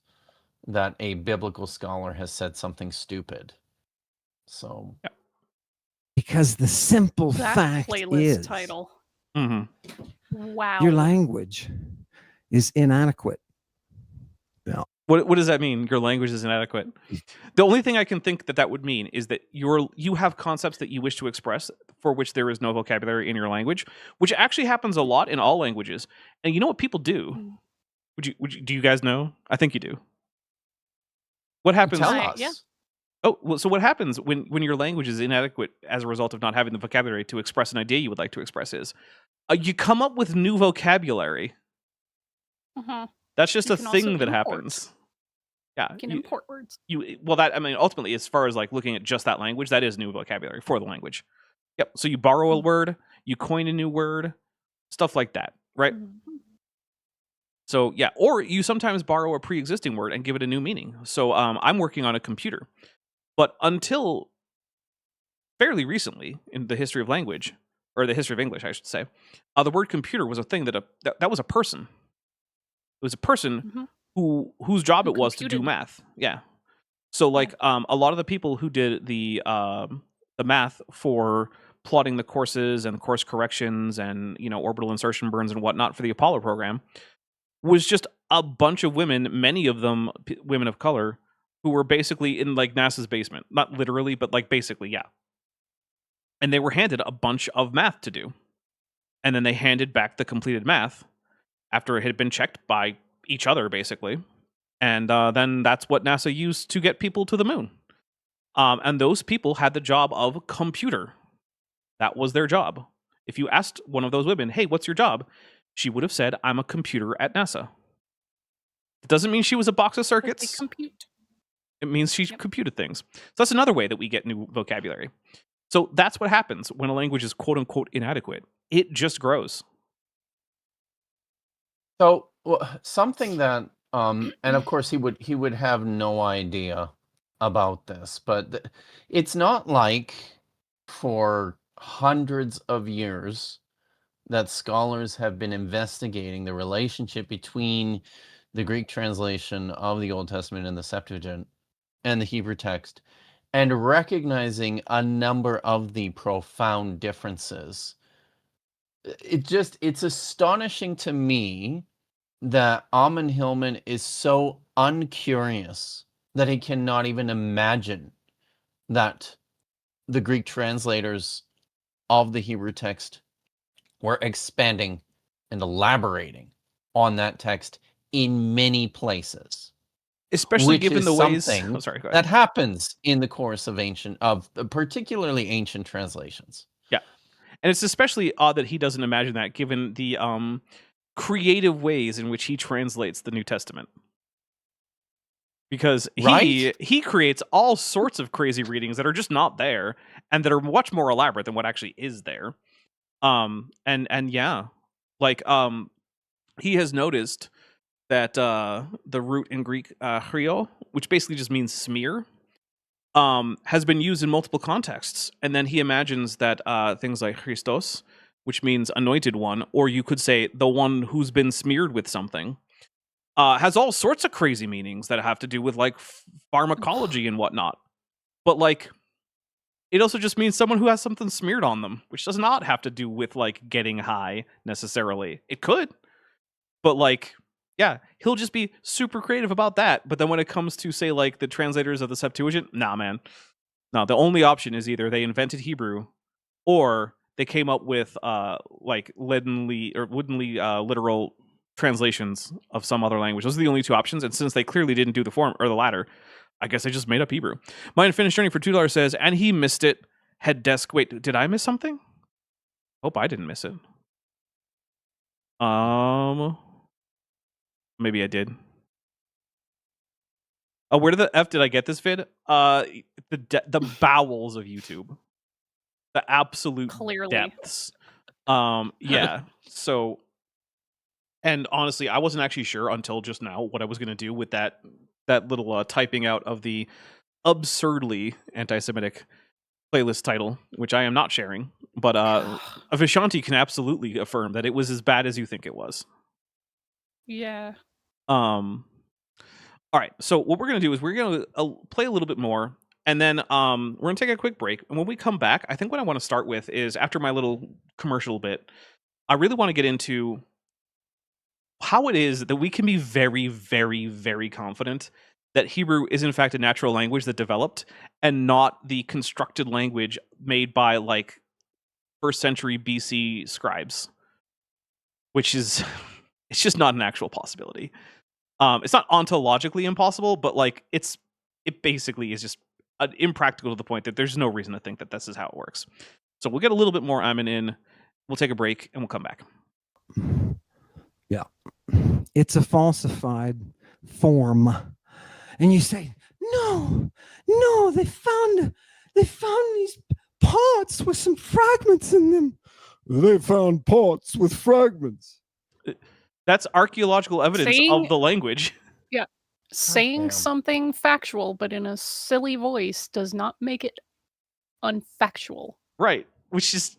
that a biblical scholar has said something stupid. So Because the simple That fact playlist is title. Mm-hmm. Wow. your language is inadequate. What does that mean? Your language is inadequate. The only thing I can think that would mean is that you have concepts that you wish to express for which there is no vocabulary in your language, which actually happens a lot in all languages. And you know what people do? Do you guys know? I think you do. What happens? tell I- us. yeah. Oh, well, so what happens when your language is inadequate as a result of not having the vocabulary to express an idea you would like to express is you come up with new vocabulary. Uh-huh. That's just You a can also thing that import. happens. Yeah, You can import words. ultimately, as far as like looking at just that language, that is new vocabulary for the language. Yep. So you borrow a word, you coin a new word, stuff like that, right? Mhm. So yeah, or you sometimes borrow a pre-existing word and give it a new meaning. So I'm working on a computer, but until fairly recently in the history of language, or the history of English, I should say, the word computer was a thing that was a person. It was a person Mhm. whose job Who it was to do computed. math. Yeah. So like a lot of the people who did the math for plotting the courses and course corrections and orbital insertion burns and whatnot for the Apollo program was just a bunch of women, many of them women of color, who were basically in like NASA's basement. Not literally, but like basically, yeah. And they were handed a bunch of math to do. And then they handed back the completed math after it had been checked by each other, basically. And then that's what NASA used to get people to the moon. And those people had the job of computer. That was their job. If you asked one of those women, hey, what's your job? She would have said, I'm a computer at NASA. It doesn't mean she was a box of But they circuits. compute. It means she Yep. computed things. So that's another way that we get new vocabulary. So that's what happens when a language is quote unquote inadequate. It just grows. So something that and of course he would have no idea about this, but it's not like for hundreds of years that scholars have been investigating the relationship between the Greek translation of the Old Testament and the Septuagint and the Hebrew text, and recognizing a number of the profound differences. It's astonishing to me that Amon Hillman is so uncurious that he cannot even imagine that the Greek translators of the Hebrew text were expanding and elaborating on that text in many places. Especially Which given is the ways. something Oh, sorry, go that ahead. happens in the course of particularly ancient translations. Yeah. And it's especially odd that he doesn't imagine that given the creative ways in which he translates the New Testament. Because Right? he creates all sorts of crazy readings that are just not there and that are much more elaborate than what actually is there. And yeah, like he has noticed that the root in Greek chrio, which basically just means smear, has been used in multiple contexts. And then he imagines that things like Christos, which means anointed one, or you could say the one who's been smeared with something, has all sorts of crazy meanings that have to do with like pharmacology and whatnot. But like, it also just means someone who has something smeared on them, which does not have to do with like getting high necessarily. It could, but like, yeah, he'll just be super creative about that. But then when it comes to say like the translators of the Septuagint, nah, man, no. The only option is either they invented Hebrew, or they came up with like woodenly literal translations of some other language. Those are the only two options. And since they clearly didn't do the form or the latter, I guess they just made up Hebrew. My Unfinished Journey for $2 says, and he missed it. Head desk. Wait, did I miss something? Hope I didn't miss it. Maybe I did. Oh, where the F did I get this vid? The bowels of YouTube. The absolute Clearly. depths. Yeah. So, and honestly, I wasn't actually sure until just now what I was going to do with that little typing out of the absurdly anti-Semitic playlist title, which I am not sharing. But Vishanti can absolutely affirm that it was as bad as you think it was. Yeah. All right. So what we're gonna do is we're gonna play a little bit more, and then we're gonna take a quick break. And when we come back, I think what I want to start with is after my little commercial bit, I really want to get into how it is that we can be very, very, very confident that Hebrew is in fact a natural language that developed and not the constructed language made by like 1st century BC scribes, which is it's just not an actual possibility. It's not ontologically impossible, but like it basically is just impractical to the point that there's no reason to think that this is how it works. So we'll get a little bit more Ammon in. We'll take a break and we'll come back. Yeah. It's a falsified form. And you say, no, they found these pots with some fragments in them. They found pots with fragments. That's archaeological evidence of the language. Yeah. Saying damn. something factual, but in a silly voice does not make it unfactual. Right. Which is...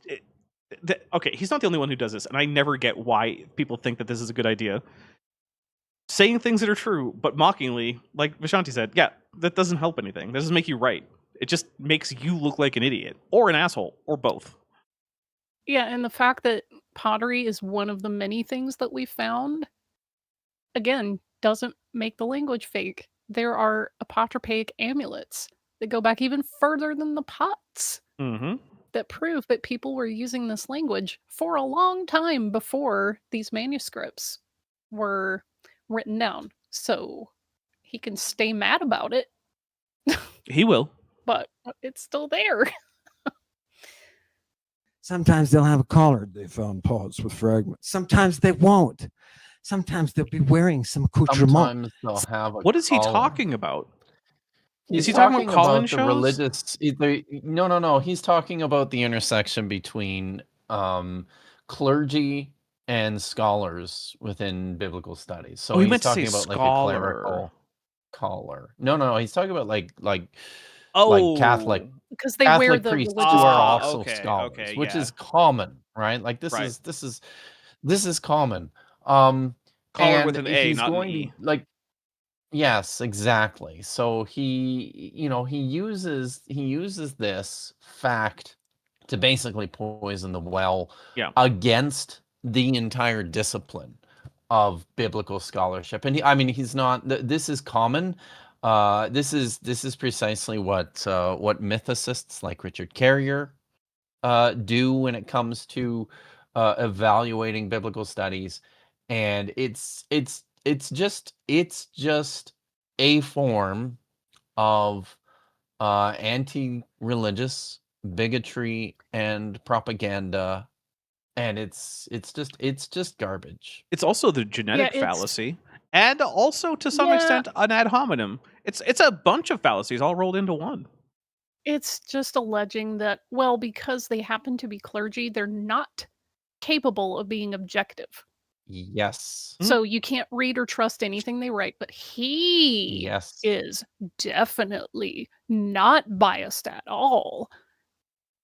okay, he's not the only one who does this, and I never get why people think that this is a good idea. Saying things that are true, but mockingly, like Vishanti said, yeah, that doesn't help anything. That doesn't make you right. It just makes you look like an idiot, or an asshole, or both. Yeah, and the fact that pottery is one of the many things that we found, again, doesn't make the language fake. There are apotropaic amulets that go back even further than the pots that prove that people were using this language for a long time before these manuscripts were written down. So he can stay mad about it. He will. But it's still there. Sometimes they'll have a collar. They found pots with fragments. Sometimes they won't. Sometimes they'll be wearing some accoutrement. Sometimes they'll have a What is he collar. talking about? He's Is he talking about call-in the shows? religious? No. He's talking about the intersection between clergy and scholars within biblical studies. So Oh, he he's meant to say talking about like a scholar. clerical collar. No. He's talking about like Oh, Catholic Because they wear Catholic the priests who religious are collar. also okay, scholars, okay, which yeah. is common, right? Like this Right. is common. Scholar with and an A, he's not an going E. to like yes, exactly. So he uses this fact to basically poison the well Yeah. against the entire discipline of biblical scholarship. And he's not this is common. This is precisely what mythicists like Richard Carrier do when it comes to evaluating biblical studies, and it's just a form of anti-religious bigotry and propaganda, and it's just garbage. It's also the genetic it's- fallacy, and also to some Yeah. extent an ad hominem. It's a bunch of fallacies all rolled into one. It's just alleging that, well, because they happen to be clergy, they're not capable of being objective. Yes. So you can't read or trust anything they write, but he Yes. is definitely not biased at all.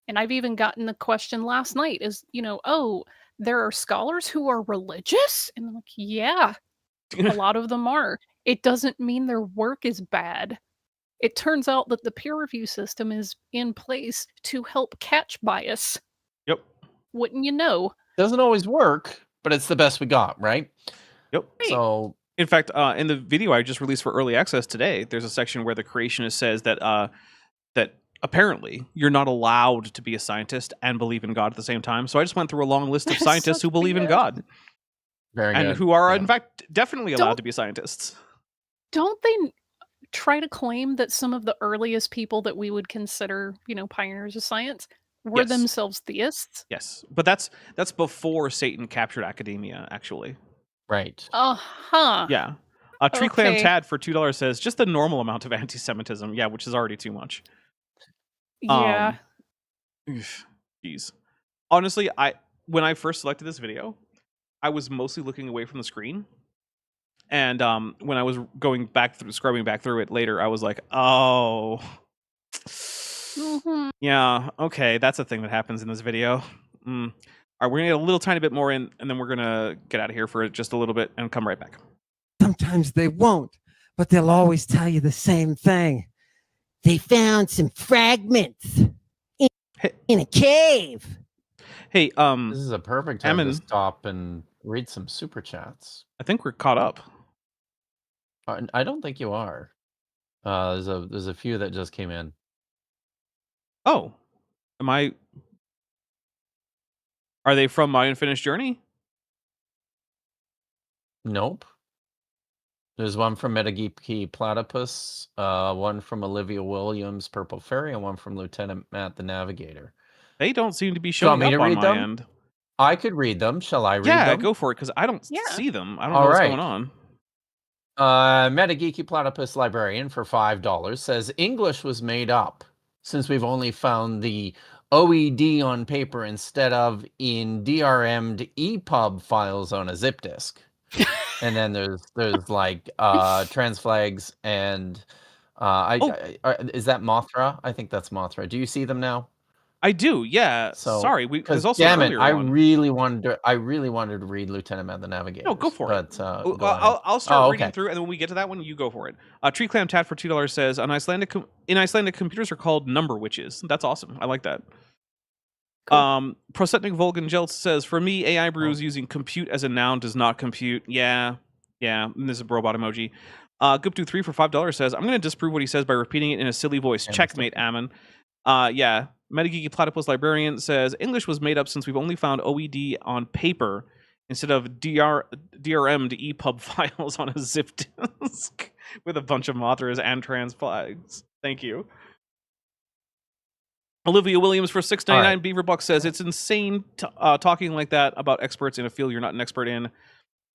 And I've even gotten the question last night is, oh, there are scholars who are religious? And I'm like, yeah, a lot of them are. It doesn't mean their work is bad. It turns out that the peer review system is in place to help catch bias. Yep. Wouldn't you know? Doesn't always work, but it's the best we got, right? Yep. So In fact, in the video I just released for early access today, there's a section where the creationist says that that apparently you're not allowed to be a scientist and believe in God at the same time. So I just went through a long list of That's scientists who such believe in BS. God very and good. who are Yeah. in fact definitely allowed Don't- to be scientists. Don't they try to claim that some of the earliest people that we would consider, pioneers of science were Yes. themselves theists? Yes, but that's before Satan captured academia. Actually, Right. Uh-huh. yeah. Tree Clam Okay. Tad for $2 says just the normal amount of anti-Semitism. Yeah, which is already too much. Yeah. Jeez. Honestly, when I first selected this video, I was mostly looking away from the screen. And when I was scrubbing back through it later, I was like, oh, Mhm. yeah, okay, that's a thing that happens in this video. All right, we're gonna get a little tiny bit more in, and then we're gonna get out of here for just a little bit and come right back. Sometimes they won't, but they'll always tell you the same thing. They found some fragments in a cave. Hey, This is a perfect time Ammon. to stop and read some super chats. I think we're caught up. I don't think you are. There's a few that just came in. Oh, are they from My Unfinished Journey? Nope. There's one from Metageeky Platypus, one from Olivia Williams, Purple Fairy, and one from Lieutenant Matt the Navigator. They don't seem to be you showing want me up to on read my them? end. I could read them. Shall I read Yeah, them? go for it, because I don't Yeah. see them. I don't All know what's right. going on. Metageeky Platypus Librarian for $5 says English was made up since we've only found the OED on paper instead of in DRM'd EPUB files on a zip disk. And then there's like trans flags and is that Mothra? I think that's Mothra. Do you see them now? I do, yeah. So, Sorry, because there's also damn an it, earlier I one. really wanted to read Lieutenant Matt the Navigator. No, go for it. Go ahead. I'll start Oh, reading okay. through, and then when we get to that one, you go for it. Tree Clam Tat for $2 says, in Icelandic, computers are called number witches. That's awesome. I like that. Cool. Prosetnik Volgan Jeltz says, for me, AI brews using compute as a noun does not compute. Yeah. And there's a robot emoji. Guptu3 for $5 says, I'm going to disprove what he says by repeating it in a silly voice. Checkmate, Ammon. Yeah. Metageeky Platypus Librarian says, English was made up since we've only found OED on paper instead of DRM to EPUB files on a zip disk with a bunch of Mothras and trans flags. Thank you. Olivia Williams for $6.99 Beaverbuck says, it's insane talking like that about experts in a field you're not an expert in.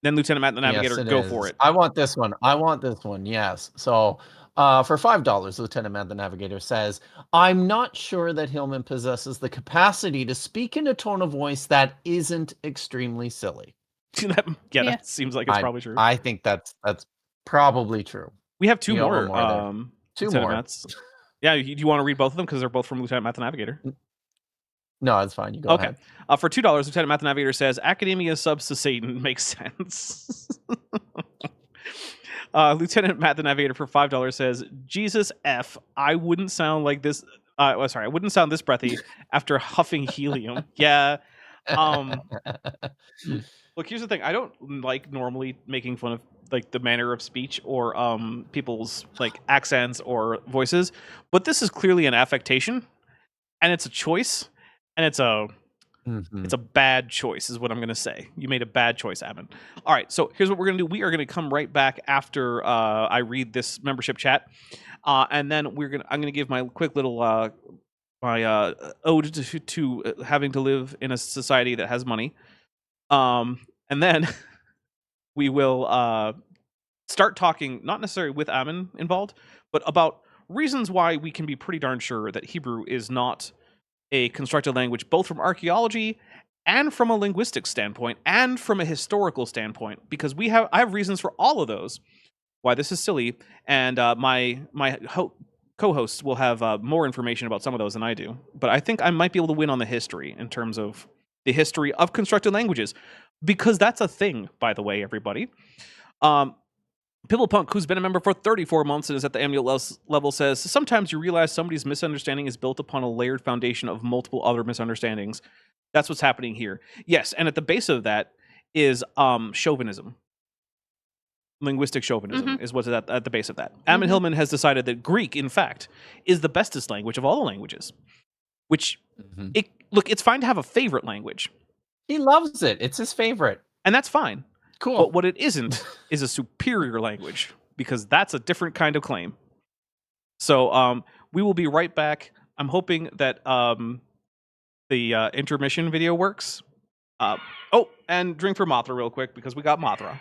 Then Lieutenant Matt the Navigator, Yes, go is. for it. I want this one. Yes. So for $5, Lieutenant Matt the Navigator says, I'm not sure that Hillman possesses the capacity to speak in a tone of voice that isn't extremely silly. That seems like it's probably true. I think that's probably true. We have two You have more. one more there. Two Lieutenant more. Matts. Yeah, do you want to read both of them because they're both from Lieutenant Matt the Navigator? No, it's fine. You go Okay. ahead. For $2, Lieutenant Math Navigator says academia subs to Satan makes sense. Lieutenant Matt the Navigator for $5 says Jesus F. I wouldn't sound like this. I wouldn't sound this breathy after huffing helium. Yeah. Look, here's the thing. I don't like normally making fun of like the manner of speech or people's like accents or voices, but this is clearly an affectation, and it's a choice, and it's a bad choice, is what I'm going to say. You made a bad choice, Ammon. All right, so here's what we're going to do. We are going to come right back after I read this membership chat, and then I'm going to give my quick little ode to having to live in a society that has money, and then we will start talking, not necessarily with Ammon involved, but about reasons why we can be pretty darn sure that Hebrew is not a constructed language, both from archaeology and from a linguistic standpoint and from a historical standpoint, because I have reasons for all of those why this is silly, and my co-hosts will have more information about some of those than I do. But I think I might be able to win on the history in terms of the history of constructed languages, because that's a thing, by the way, everybody. Pibblepunk, who's been a member for 34 months and is at the annual level, says, sometimes you realize somebody's misunderstanding is built upon a layered foundation of multiple other misunderstandings. That's what's happening here. Yes, and at the base of that is chauvinism. Linguistic chauvinism is what's at the base of that. Ammon Hillman has decided that Greek, in fact, is the bestest language of all the languages. Which, it's fine to have a favorite language. He loves it. It's his favorite. And that's fine. Cool. But what it isn't is a superior language, because that's a different kind of claim. So we will be right back. I'm hoping that the intermission video works. And drink for Mothra real quick, because we got Mothra.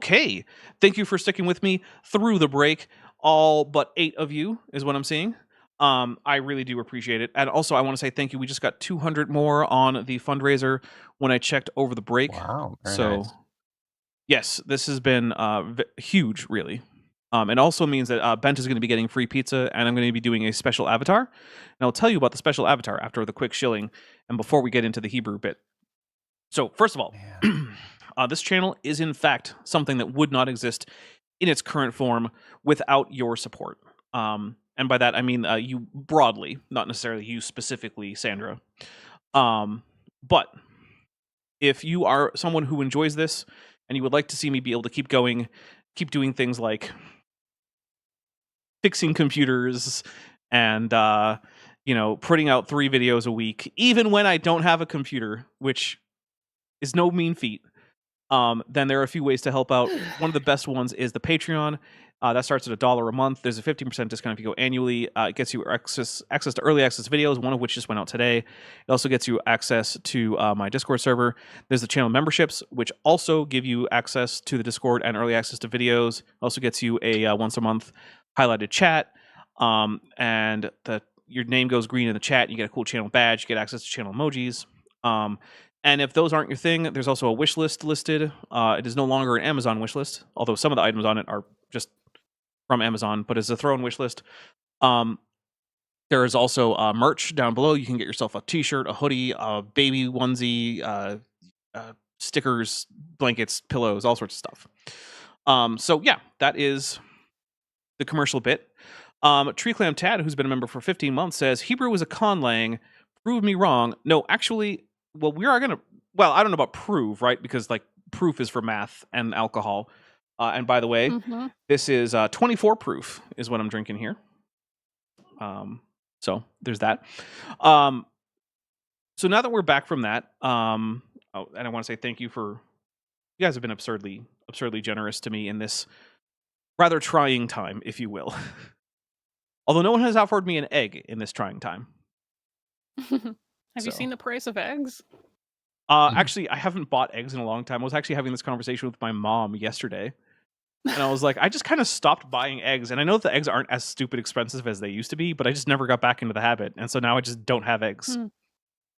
Okay. Thank you for sticking with me through the break. All but 8 of you is what I'm seeing. I really do appreciate it. And also, I want to say thank you. We just got 200 more on the fundraiser when I checked over the break. Wow, very So, nice. yes, this has been huge, really. It also means that Bent is going to be getting free pizza, and I'm going to be doing a special avatar. And I'll tell you about the special avatar after the quick shilling and before we get into the Hebrew bit. So, first of all, this channel is, in fact, something that would not exist in its current form without your support. And by that, I mean you broadly, not necessarily you specifically, Sandra. But if you are someone who enjoys this and you would like to see me be able to keep going, keep doing things like fixing computers and, putting out 3 videos a week, even when I don't have a computer, which is no mean feat, then there are a few ways to help out. One of the best ones is the Patreon. That starts at $1 a month. There's a 15% discount if you go annually. It gets you access to early access videos, one of which just went out today. It also gets you access to my Discord server. There's the channel memberships, which also give you access to the Discord and early access to videos. It also gets you a once a month highlighted chat, and your name goes green in the chat. You get a cool channel badge. You get access to channel emojis. And if those aren't your thing, there's also a wish list listed. It is no longer an Amazon wish list, although some of the items on it are just from Amazon, but it's a Throne wish list. There is also merch down below. You can get yourself a t-shirt, a hoodie, a baby onesie, stickers, blankets, pillows, all sorts of stuff. So yeah, that is the commercial bit. Tree Clam Tad, who's been a member for 15 months, says, Hebrew is a conlang. Prove me wrong. No, actually, I don't know about prove, right? Because proof is for math and alcohol. And by the way, this is 24 proof is what I'm drinking here. So there's that. So now that we're back from that, and I want to say thank you you guys have been absurdly generous to me in this rather trying time, if you will. Although no one has offered me an egg in this trying time. Have you seen the price of eggs? Actually, I haven't bought eggs in a long time. I was actually having this conversation with my mom yesterday. And I was like, I just kind of stopped buying eggs. And I know that the eggs aren't as stupid expensive as they used to be, but I just never got back into the habit. And so now I just don't have eggs.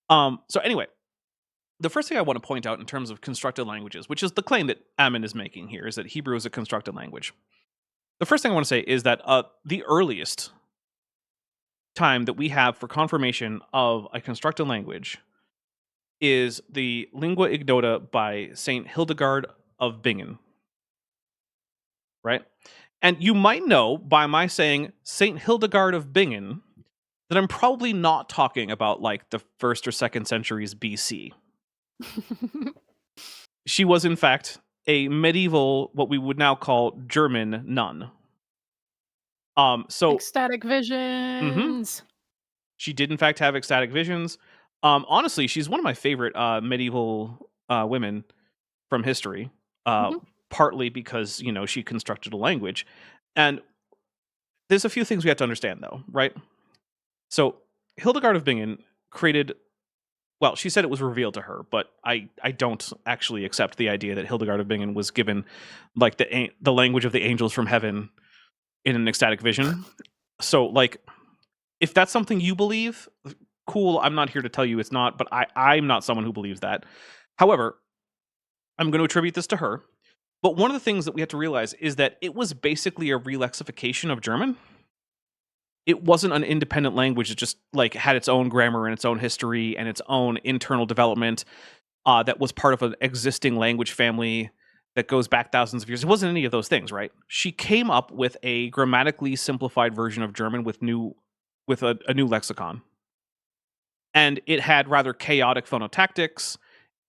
So anyway, the first thing I want to point out in terms of constructed languages, which is the claim that Ammon is making here, is that Hebrew is a constructed language. The first thing I want to say is that the earliest time that we have for confirmation of a constructed language is the Lingua Ignota by Saint Hildegard of Bingen. Right? And you might know by my saying Saint Hildegard of Bingen that I'm probably not talking about the 1st or 2nd centuries BC. She was, in fact, a medieval, what we would now call German nun. So ecstatic visions. She did, in fact, have ecstatic visions. Honestly, she's one of my favorite medieval women from history. Partly because, she constructed a language. And there's a few things we have to understand, though, right? So Hildegard of Bingen created, she said it was revealed to her, but I don't actually accept the idea that Hildegard of Bingen was given the language of the angels from heaven in an ecstatic vision. So if that's something you believe, cool. I'm not here to tell you it's not, but I'm not someone who believes that. However, I'm going to attribute this to her. But one of the things that we have to realize is that it was basically a relexification of German. It wasn't an independent language. It just had its own grammar and its own history and its own internal development that was part of an existing language family that goes back thousands of years. It wasn't any of those things, right? She came up with a grammatically simplified version of German with a new lexicon. And it had rather chaotic phonotactics.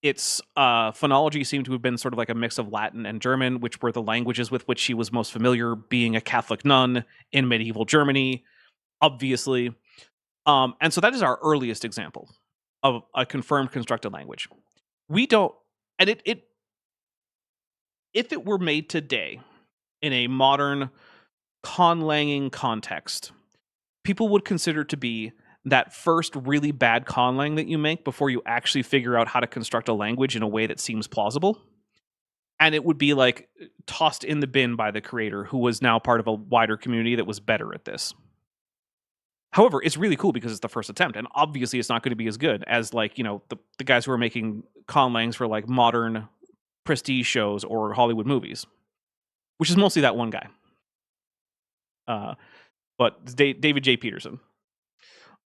Its phonology seemed to have been sort of like a mix of Latin and German, which were the languages with which she was most familiar, being a Catholic nun in medieval Germany, obviously. And so that is our earliest example of a confirmed constructed language. We don't, and if it were made today in a modern conlanging context, people would consider it to be that first really bad conlang that you make before you actually figure out how to construct a language in a way that seems plausible. and it would be like tossed in the bin by the creator, who was now part of a wider community that was better at this. However, it's really cool because it's the first attempt, and obviously it's not going to be as good as like, you know, the guys who are making conlangs for like modern prestige shows or Hollywood movies, which is mostly that one guy. But it's David J. Peterson,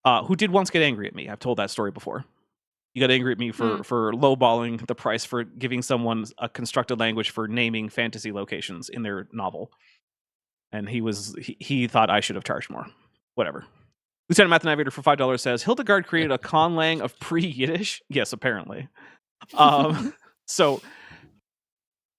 who did once get angry at me. I've told that story before. He got angry at me for lowballing the price for giving someone a constructed language for naming fantasy locations in their novel. And he thought I should have charged more. Whatever. Lieutenant Math Navigator for $5 says, Hildegard created a conlang of pre-Yiddish? Yes, apparently. So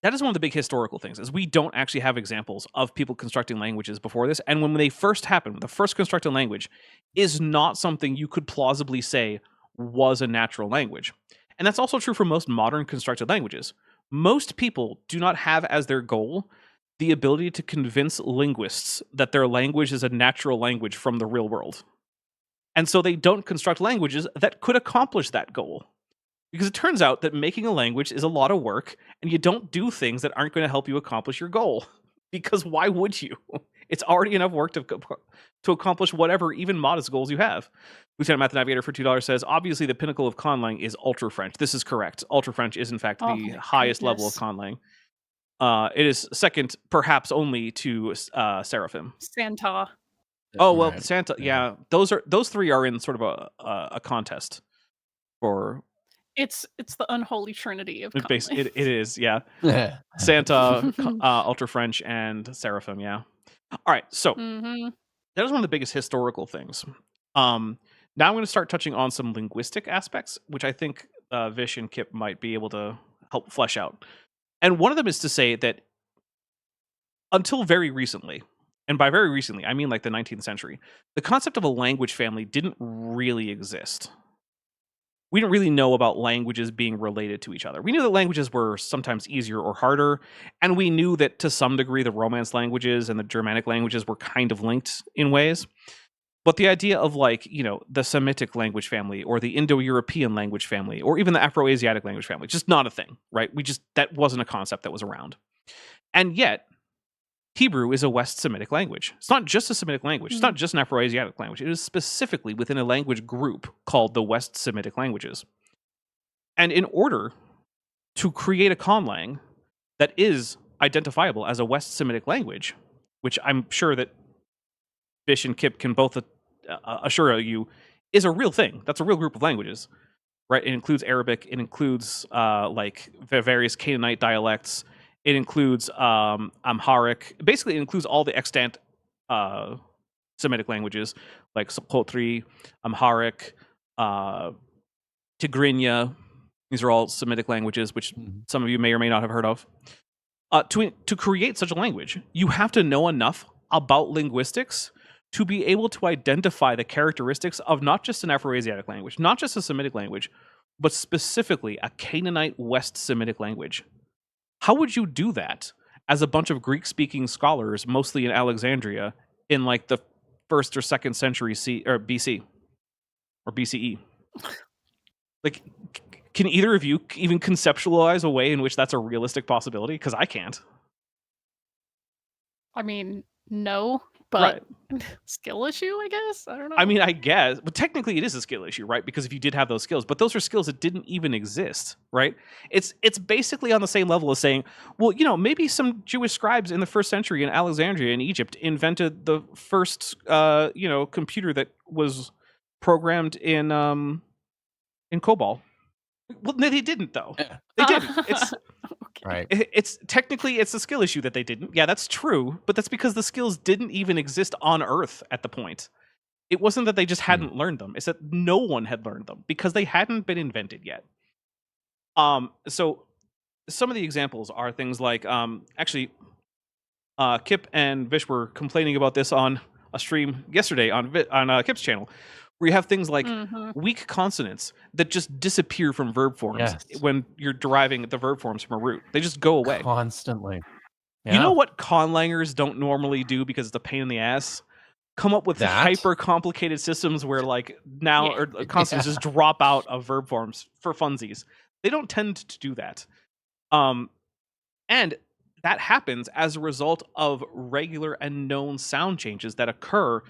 that is one of the big historical things, is we don't actually have examples of people constructing languages before this. And when they first happened, the first constructed language is not something you could plausibly say was a natural language. And that's also true for most modern constructed languages. Most people do not have as their goal the ability to convince linguists that their language is a natural language from the real world. And so they don't construct languages that could accomplish that goal. Because it turns out that making a language is a lot of work, and you don't do things that aren't going to help you accomplish your goal. Because why would you? It's already enough work to accomplish whatever, even modest goals you have. Lieutenant Math Navigator for $2 says, obviously the pinnacle of conlang is Ultra French. This is correct. Ultra French is in fact the highest level of conlang. It is second, perhaps only to Seraphim. Santa. Oh well, Right. Santa. Yeah, those three are in sort of a contest for. It's the unholy trinity of It is, yeah. Yeah. Santa, Ultra French, and Seraphim. Yeah. All right, so that is one of the biggest historical things. Now I'm going to start touching on some linguistic aspects, which I think Vish and Kip might be able to help flesh out. And one of them is to say that until very recently, and by very recently, I mean like the 19th century, the concept of a language family didn't really exist. We didn't really know about languages being related to each other. We knew that languages were sometimes easier or harder, and we knew that to some degree the Romance languages and the Germanic languages were kind of linked in ways. But the idea of like, you know, the Semitic language family or the Indo-European language family or even the Afro-Asiatic language family, just not a thing, right? That wasn't a concept that was around. And yet, Hebrew is a West Semitic language. It's not just a Semitic language. It's not just an Afro-Asiatic language. It is specifically within a language group called the West Semitic languages. And in order to create a conlang that is identifiable as a West Semitic language, which I'm sure that Fish and Kip can both assure you is a real thing. That's a real group of languages, right? It includes Arabic. It includes like various Canaanite dialects. It includes Amharic. Basically, it includes all the extant Semitic languages like Sokotri, Amharic, Tigrinya. These are all Semitic languages, which some of you may or may not have heard of. To create such a language, you have to know enough about linguistics to be able to identify the characteristics of not just an Afro-Asiatic language, not just a Semitic language, but specifically a Canaanite West Semitic language. How would you do that as a bunch of Greek-speaking scholars, mostly in Alexandria, in like the 1st or 2nd century BC or BCE? Like, can either of you even conceptualize a way in which that's a realistic possibility? Because I can't. I mean, no, but skill issue, I guess. I don't know. I mean, I guess, but technically it is a skill issue, right? Because if you did have those skills, but those are skills that didn't even exist, right? It's basically on the same level as saying, well, you know, maybe some Jewish scribes in the 1st century in Alexandria in Egypt invented the first, computer that was programmed in COBOL. Well, no, they didn't though. They didn't. It's Right. It's technically it's a skill issue that they didn't. Yeah, that's true, but that's because the skills didn't even exist on Earth at the point. It wasn't that they just hadn't learned them. It's that no one had learned them because they hadn't been invented yet. So some of the examples are things like Kip and Vish were complaining about this on a stream yesterday on Kip's channel, where you have things like weak consonants that just disappear from verb forms when you're deriving the verb forms from a root. They just go away. Constantly. Yeah. You know what conlangers don't normally do because it's a pain in the ass? Come up with hyper complicated systems where like or consonants just drop out of verb forms for funsies. They don't tend to do that. And And that happens as a result of regular and known sound changes that occur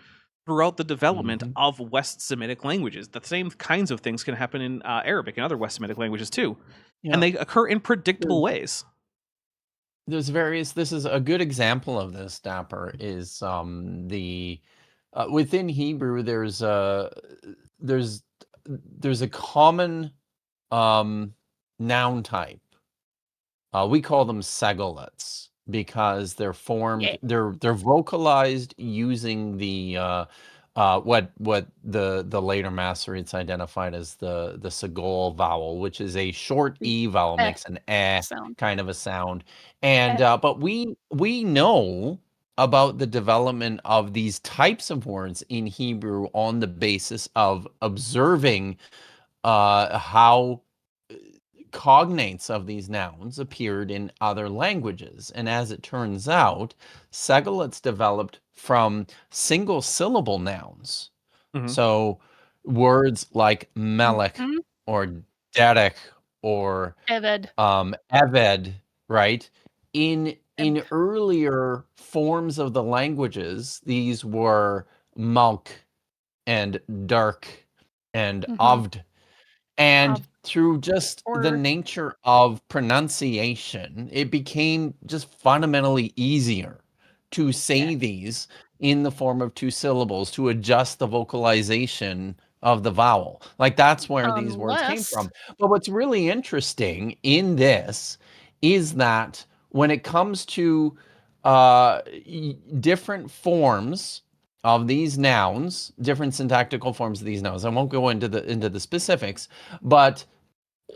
throughout the development of West Semitic languages. The same kinds of things can happen in Arabic and other West Semitic languages too. Yeah. And they occur in predictable ways. There's various. This is a good example of this. Dapper is the within Hebrew. There's a common noun type. We call them segolets because they're formed. Yeah. They're vocalized using the what the later Masoretes identified as the segol vowel, which is a short e vowel, makes an sound. kind of a sound. And but we know about the development of these types of words in Hebrew on the basis of observing how cognates of these nouns appeared in other languages. And as it turns out, segolets developed from single syllable nouns. So words like melech or derek or eved, right? In earlier forms of the languages, these were malk and dark and avd. And through just the nature of pronunciation, it became just fundamentally easier to say these in the form of two syllables to adjust the vocalization of the vowel. Like that's where these words came from. But what's really interesting in this is that when it comes to different forms of these nouns, different syntactical forms of these nouns, I won't go into the specifics, but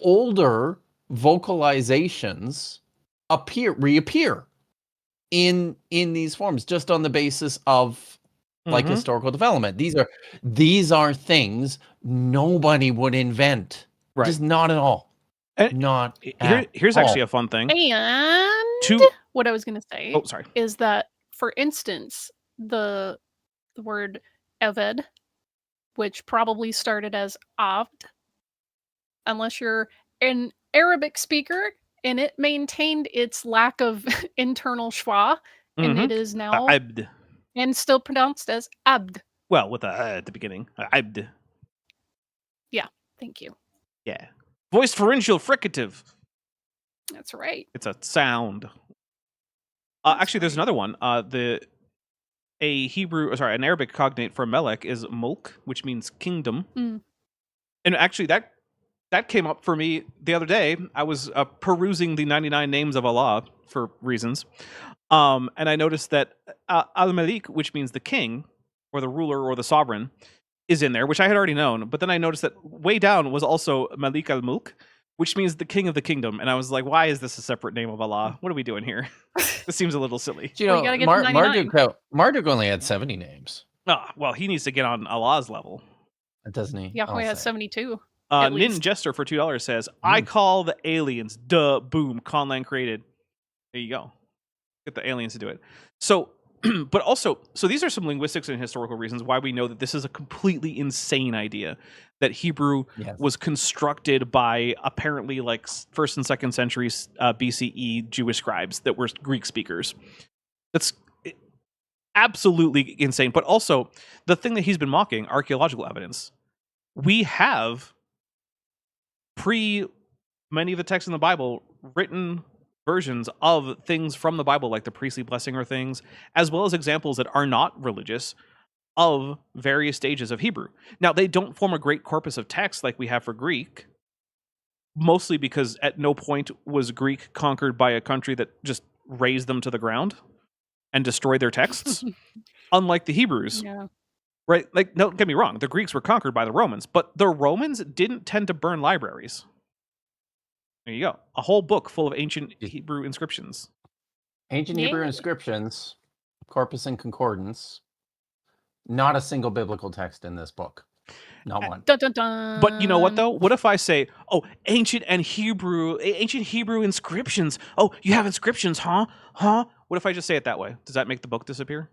older vocalizations reappear in these forms just on the basis of like historical development. These are things nobody would invent. Right. Just not at all. And here's actually a fun thing. And what I was going to say is that, for instance, the word eved, which probably started as avd, unless you're an Arabic speaker, and it maintained its lack of internal schwa, and it is now abd, and still pronounced as abd. Well, with a at the beginning, abd. Yeah, thank you. Yeah, voiced pharyngeal fricative. That's right. It's a sound. Actually, there's another one. An Arabic cognate for melech is mulk, which means kingdom. And actually, that came up for me the other day. I was perusing the 99 names of Allah for reasons, and I noticed that al-Malik, which means the king, or the ruler, or the sovereign, is in there, which I had already known. But then I noticed that way down was also Malik al-Mulk, which means the king of the kingdom. And I was like, why is this a separate name of Allah? What are we doing here? This seems a little silly. You know, Marduk only had 70 names. Oh, well, he needs to get on Allah's level. Doesn't he? Yahweh has 72. Nin Jester for $2 says, I call the aliens. Duh, boom, Conlang created. There you go. Get the aliens to do it. So, but also, so these are some linguistics and historical reasons why we know that this is a completely insane idea, that Hebrew was constructed by apparently like 1st and 2nd centuries BCE Jewish scribes that were Greek speakers. That's absolutely insane. But also, the thing that he's been mocking, archaeological evidence. We have many of the texts in the Bible written versions of things from the Bible, like the priestly blessing or things, as well as examples that are not religious of various stages of Hebrew. Now, they don't form a great corpus of text like we have for Greek, mostly because at no point was Greek conquered by a country that just razed them to the ground and destroyed their texts, unlike the Hebrews. Yeah. Right? Like, don't get me wrong, the Greeks were conquered by the Romans, but the Romans didn't tend to burn libraries. There you go. A whole book full of ancient Hebrew inscriptions. Ancient Hebrew inscriptions, corpus and concordance. Not a single biblical text in this book. Not one. Dun, dun, dun. But you know what, though? What if I say, ancient Hebrew inscriptions. Oh, you have inscriptions, huh? What if I just say it that way? Does that make the book disappear?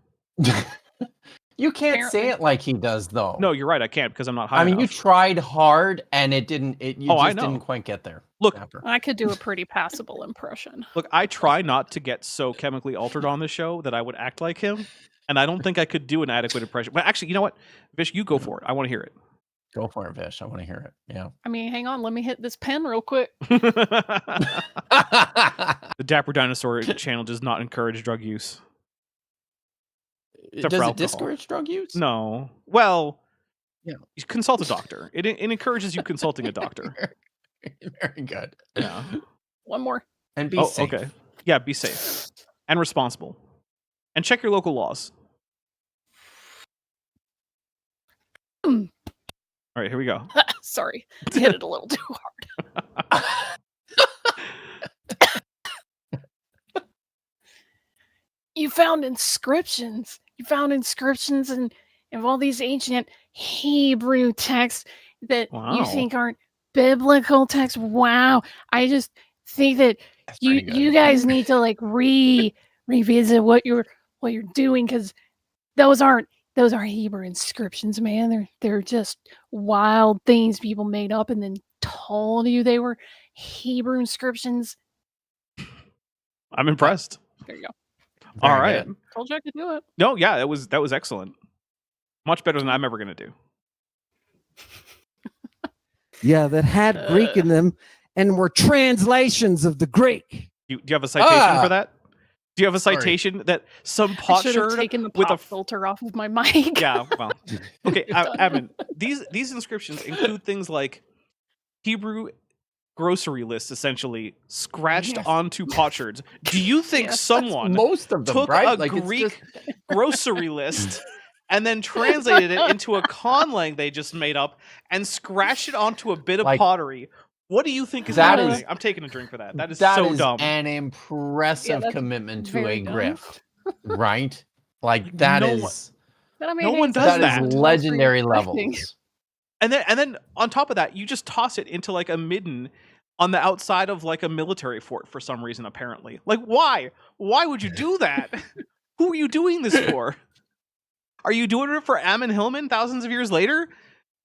You can't say Apparently. it like he does, though. No, you're right. I can't because I'm not high I mean, you enough. tried hard, and it didn't. You Oh, I just know. didn't quite get there. Look, Dapper. I could do a pretty passable impression. Look, I try not to get so chemically altered on this show that I would act like him, and I don't think I could do an adequate impression. But actually, you know what, Vish, you go for it. I want to hear it. Go for it, Vish. I want to hear it. Yeah. I mean, hang on, let me hit this pen real quick. The Dapper Dinosaur channel does not encourage drug use. Does for it alcohol. discourage drug use? No. Well, Yeah. you consult a doctor. It encourages you consulting a doctor. Very good. Yeah. One more. And be Oh, safe. okay. Yeah, be safe and responsible, and check your local laws. All right, here we go. Sorry, hit it a little too hard. You found inscriptions. You found inscriptions and of all these ancient Hebrew texts that you Wow. think aren't biblical texts. Wow. I just think that That's pretty good. you guys need to like revisit what you're doing, because those aren't Hebrew inscriptions, man. They're just wild things people made up and then told you they were Hebrew inscriptions. I'm impressed. There you go. All Very right. good. Told you I could do it. No, yeah, that was excellent. Much better than I'm ever gonna do. Yeah, that had Greek in them and were translations of the Greek. Do you have a citation Ah! for that? Do you have a Sorry. citation that some I pot should have shirt taken the with pop a filter off of my mic. yeah, well, okay, Done. Evan. These inscriptions include things like Hebrew grocery lists, essentially scratched Yes. onto potsherds. Do you think Yes, that's someone Most of them, took right? a Like, it's Greek just- grocery list and then translated it into a conlang they just made up and scratched it onto a bit of Like, pottery? What do you think is that happening? is- I'm taking a drink for that. That is that so is dumb. an impressive that's commitment to very a dumb. grift, right? Like that No is But I mean, No hey, one it's does just that. that is for legendary your crafting. levels. And then on top of that, you just toss it into like a midden on the outside of like a military fort for some reason, apparently. Like, why? Why would you do that? Who are you doing this for? Are you doing it for Ammon Hillman thousands of years later?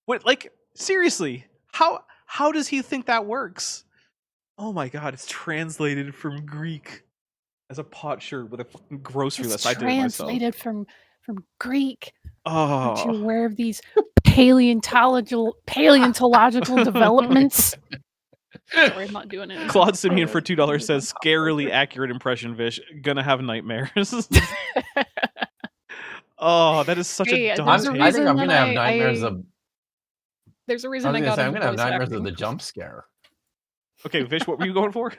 What, like, seriously, how does he think that works? Oh my god, it's translated from Greek as a potsherd with a fucking grocery It's list. I did it myself. translated from Greek. Oh, Aren't you aware of these paleontological developments? Sorry, I'm not doing it. Claude Simeon for $2 says, scarily accurate impression, Vish. Gonna have nightmares. Oh, that is such Hey, a dumb there's a take. I think I'm reason gonna that have nightmares I- of. There's a I reason was I gonna got say I'm into gonna have voice nightmares acting. of the jump scare. Okay, Vish, what were you going for?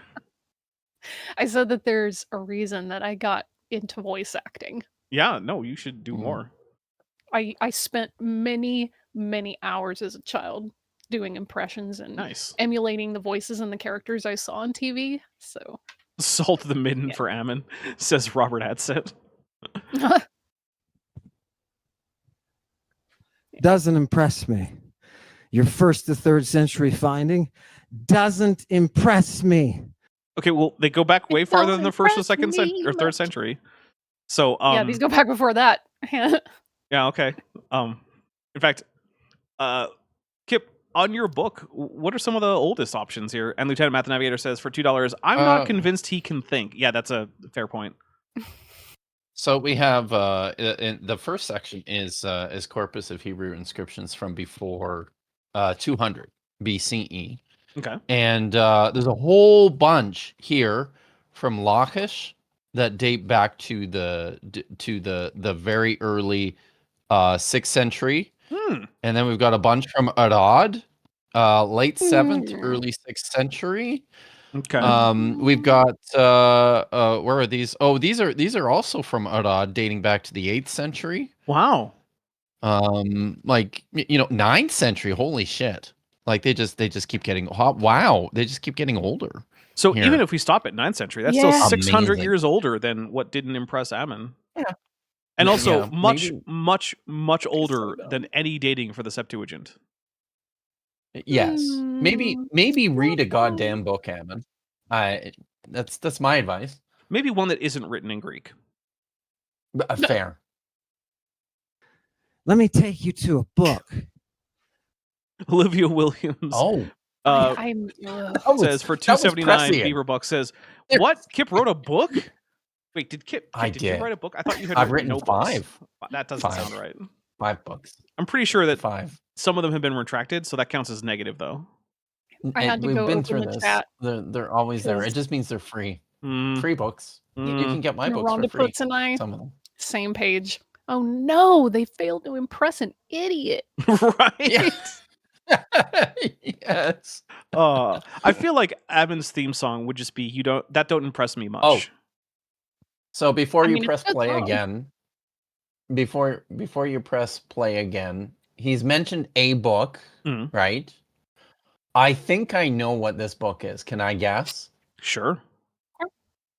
I said that there's a reason that I got into voice acting. Yeah, no, you should do Mhm. more. I spent many hours as a child doing impressions and Nice. emulating the voices and the characters I saw on TV. So Salt the midden Yeah. for Ammon, says Robert Adset. Doesn't impress me. Your 1st to 3rd century finding doesn't impress me. Okay, well, they go back way It farther than the don't 1st or impress 2nd me or 3rd much. century. So, yeah, these go back before that. yeah, okay. In fact, Kip, on your book, what are some of the oldest options here? And Lieutenant Math Navigator says for $2, I'm not convinced he can think. Yeah, that's a fair point. So we have in the first section is corpus of Hebrew inscriptions from before 200 BCE, Okay. and there's a whole bunch here from Lachish that date back to the very early 6th century, and then we've got a bunch from Arad, late 7th, early 6th century. Okay. We've got where are these? Oh, these are also from Arad, dating back to the 8th century. Wow. Like 9th century. Holy shit! Like they just keep getting wow. They just keep getting older. So Here. even if we stop at 9th century, that's still Yeah. 600 Amazing. years older than what didn't impress Ammon. Yeah. And Yeah, also yeah, much older dumb. than any dating for the Septuagint. Yes, maybe read a goddamn book, Ammon. That's my advice. Maybe one that isn't written in Greek. Fair. Let me take you to a book. Olivia Williams I'm says for that was $2.79, prescient. Beaverbuck says, There- "What? Kip wrote a book? Wait, did Kip I did Kip did. write a book? I thought you had I've written written no books. 5. That doesn't 5. sound right. 5 books. I'm pretty sure that 5. some of them have been retracted, so that counts as negative, though. I had to We've go been open through the this. chat They're always there. It because- just means they're free. Mm, Free books. You can get my books Rhonda for free. puts and I Some of them. same page. Oh no, they failed to impress an idiot. right? Yes. I feel like Abin's theme song would just be that don't impress me much. Oh. So before I you mean, it's press a good play song. again, before you press play again, he's mentioned a book, Mhm. right? I think I know what this book is. Can I guess? Sure.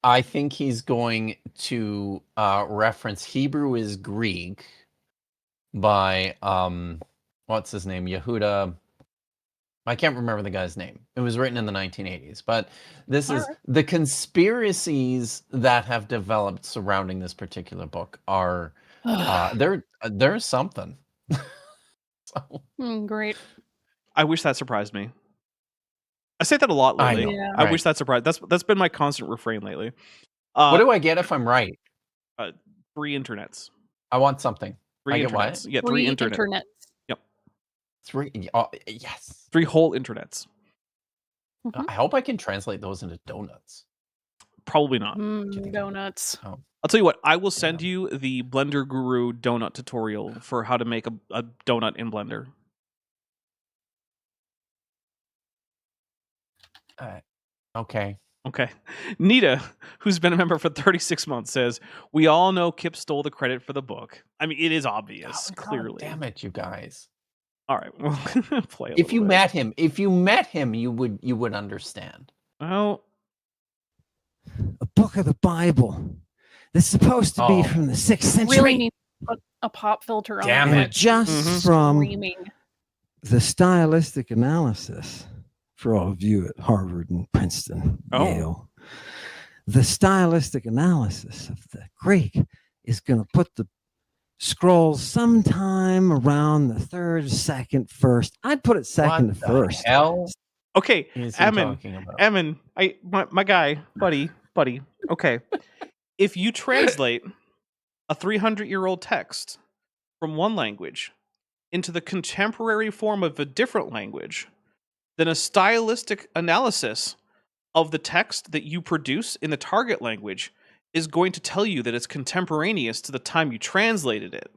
I think he's going to reference Hebrew is Greek by what's his name? Yehuda. I can't remember the guy's name. It was written in the 1980s, but this is Alright. the conspiracies that have developed surrounding this particular book are there's something. So, Great. I wish that surprised me. I say that a lot I lately. know, Yeah. I right. wish that surprised. That's been my constant refrain lately. What do I get if I'm right? 3 internets. I want something. 3 I get what? internets. Yeah, 3 internets. Internet. 3. Oh, yes. 3 whole internets. Mhm. I hope I can translate those into donuts. Probably not. Donuts. Oh, I'll tell you what. I will send you the Blender Guru donut tutorial for how to make a donut in Blender. okay. Okay. Nita, who's been a member for 36 months, says, "We all know Kip stole the credit for the book." I mean, it is obvious, God clearly. damn it, you guys. All right, we'll play a If you little bit. met him, you would understand. Well, A book of the Bible that's supposed to be Oh. from the 6th Really century. need to put a pop filter on Damn it. And just Mhm. from Screaming. the stylistic analysis, for all of you at Harvard and Princeton, Oh. Yale, the stylistic analysis of the Greek is going to put the scrolls sometime around the 3rd, 2nd, 1st. I'd put it 2nd What to the 1st. okay, hell is he Ammon, talking about? Ammon, my guy, buddy. Okay, if you translate a 300-year-old text from one language into the contemporary form of a different language, then a stylistic analysis of the text that you produce in the target language is going to tell you that it's contemporaneous to the time you translated it.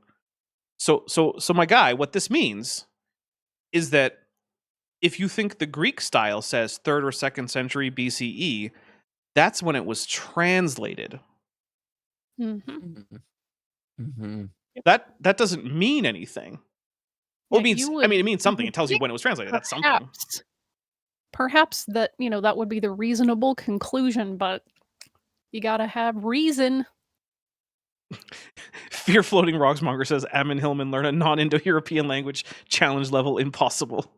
So my guy, what this means is that if you think the Greek style says 3rd or 2nd century BCE, that's when it was translated. Mhm. Mm-hmm. That doesn't mean anything. Well, it Yeah, means you I mean it would- means something. you It tells you think when it was translated. That's something. Perhaps that, that would be the reasonable conclusion, but you gotta have reason. Fear Floating Rogsmonger says Ammon Hillman learn a non-Indo-European language challenge level impossible.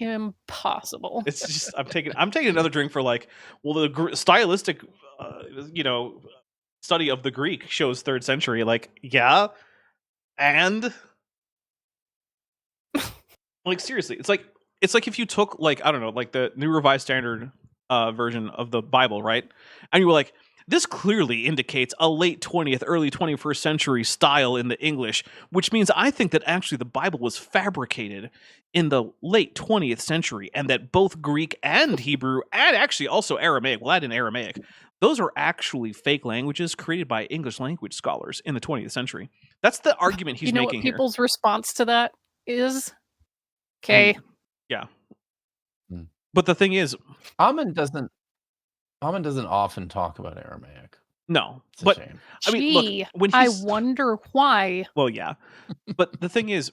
Impossible. It's just I'm taking another drink for like, well, the stylistic study of the Greek shows 3rd century. Like, yeah, and like seriously, it's like if you took like, I don't know, like the New Revised Standard version of the Bible, right? And you were like, this clearly indicates a late 20th, early 21st century style in the English, which means I think that actually the Bible was fabricated in the late 20th century, and that both Greek and Hebrew, and actually also Aramaic, we'll add in Aramaic, those are actually fake languages created by English language scholars in the 20th century. That's the argument he's You know what making here. people's response to that is? Okay. Yeah. Hmm. But the thing is, Ammon doesn't often talk about Aramaic. no. It's a But shame. I mean, Gee, look, when I he's wonder why. well, yeah. But the thing is,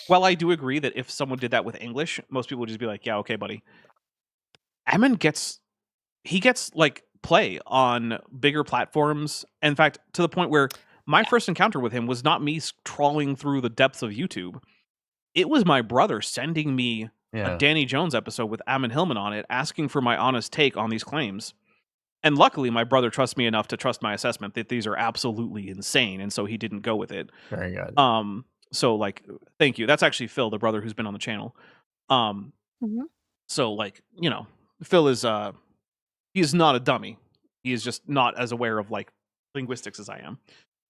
while I do agree that if someone did that with English, most people would just be like, yeah, okay, buddy. Ammon gets like play on bigger platforms. In fact, to the point where my first encounter with him was not me trawling through the depths of YouTube. It was my brother sending me a Danny Jones episode with Ammon Hillman on it, asking for my honest take on these claims. And luckily, my brother trusts me enough to trust my assessment that these are absolutely insane, and so he didn't go with it. Very good. So like, thank you. That's actually Phil, the brother who's been on the channel. Mhm. So like, you know, Phil is he is not a dummy. He is just not as aware of like linguistics as I am.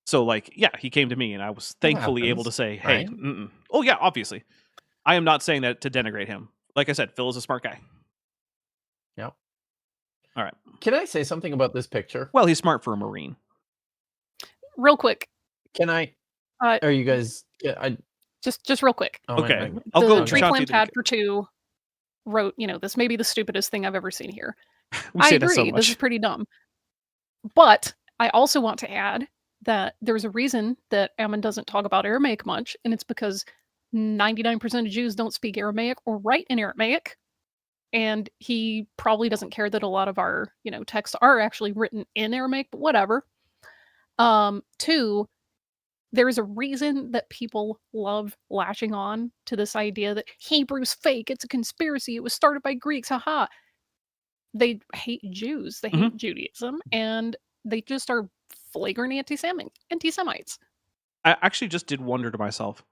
So like, yeah, he came to me, and I was thankfully able to happens, say, hey, right? oh yeah, obviously. I am not saying that to denigrate him. Like I said, Phil is a smart guy. Yep. All right. Can I say something about this picture? Well, he's smart for a Marine. Real quick, Can I? Uh, Are you guys? Yeah, just real quick. oh, Okay. my- I'll The go Tree Shanti Clam to Tad for 2 wrote, this may be the stupidest thing I've ever seen here. We I say that so agree. This is much. pretty dumb. But I also want to add that there's a reason that Ammon doesn't talk about Aramaic much, and it's because 99% of Jews don't speak Aramaic or write in Aramaic. And he probably doesn't care that a lot of our, texts are actually written in Aramaic, but whatever. 2, there is a reason that people love lashing on to this idea that Hebrew's fake, it's a conspiracy, it was started by Greeks, haha. They hate Jews, they hate Judaism, and they just are flagrant anti-Semites. I actually just did wonder to myself,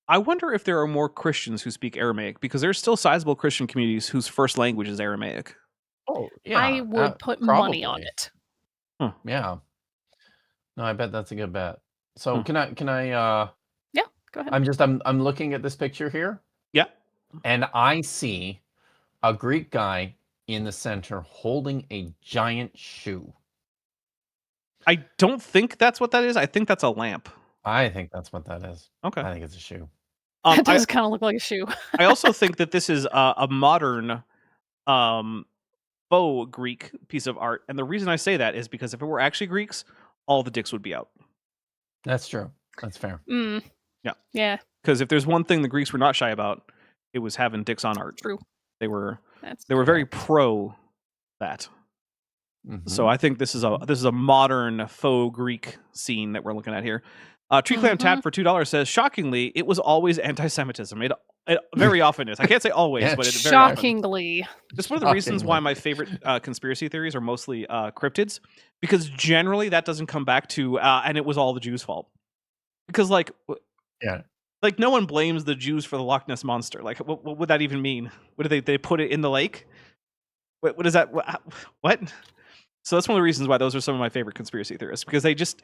I wonder if there are more Christians who speak Aramaic, because there's still sizable Christian communities whose first language is Aramaic. Oh, yeah. I would put money on probably. it. Yeah. No, I bet that's a good bet. So Hmm. can I? Yeah, go ahead. I'm looking at this picture here, Yeah. and I see a Greek guy in the center holding a giant shoe. I don't think that's what that is. I think that's a lamp. I think that's what that is. Okay. I think it's a shoe. It does kind of look like a shoe. I also think that this is a modern faux Greek piece of art. And the reason I say that is because if it were actually Greeks, all the dicks would be out. That's true. That's fair. Yeah. Yeah, Because if there's one thing the Greeks were not shy about, it was having dicks on art. true. They were That's very pro that. So I think this is a modern faux Greek scene that we're looking at here. Tree Clam Tat for $2 says, shockingly, it was always anti-Semitism. It very often is. I can't say always, Yeah, but it very often. shockingly. It's one of the reasons why my favorite conspiracy theories are mostly cryptids, because generally that doesn't come back to and it was all the Jews' fault. Because yeah, like no one blames the Jews for the Loch Ness monster. Like what would that even mean? What did they put it in the lake? What is that? What? So that's one of the reasons why those are some of my favorite conspiracy theorists, because they just,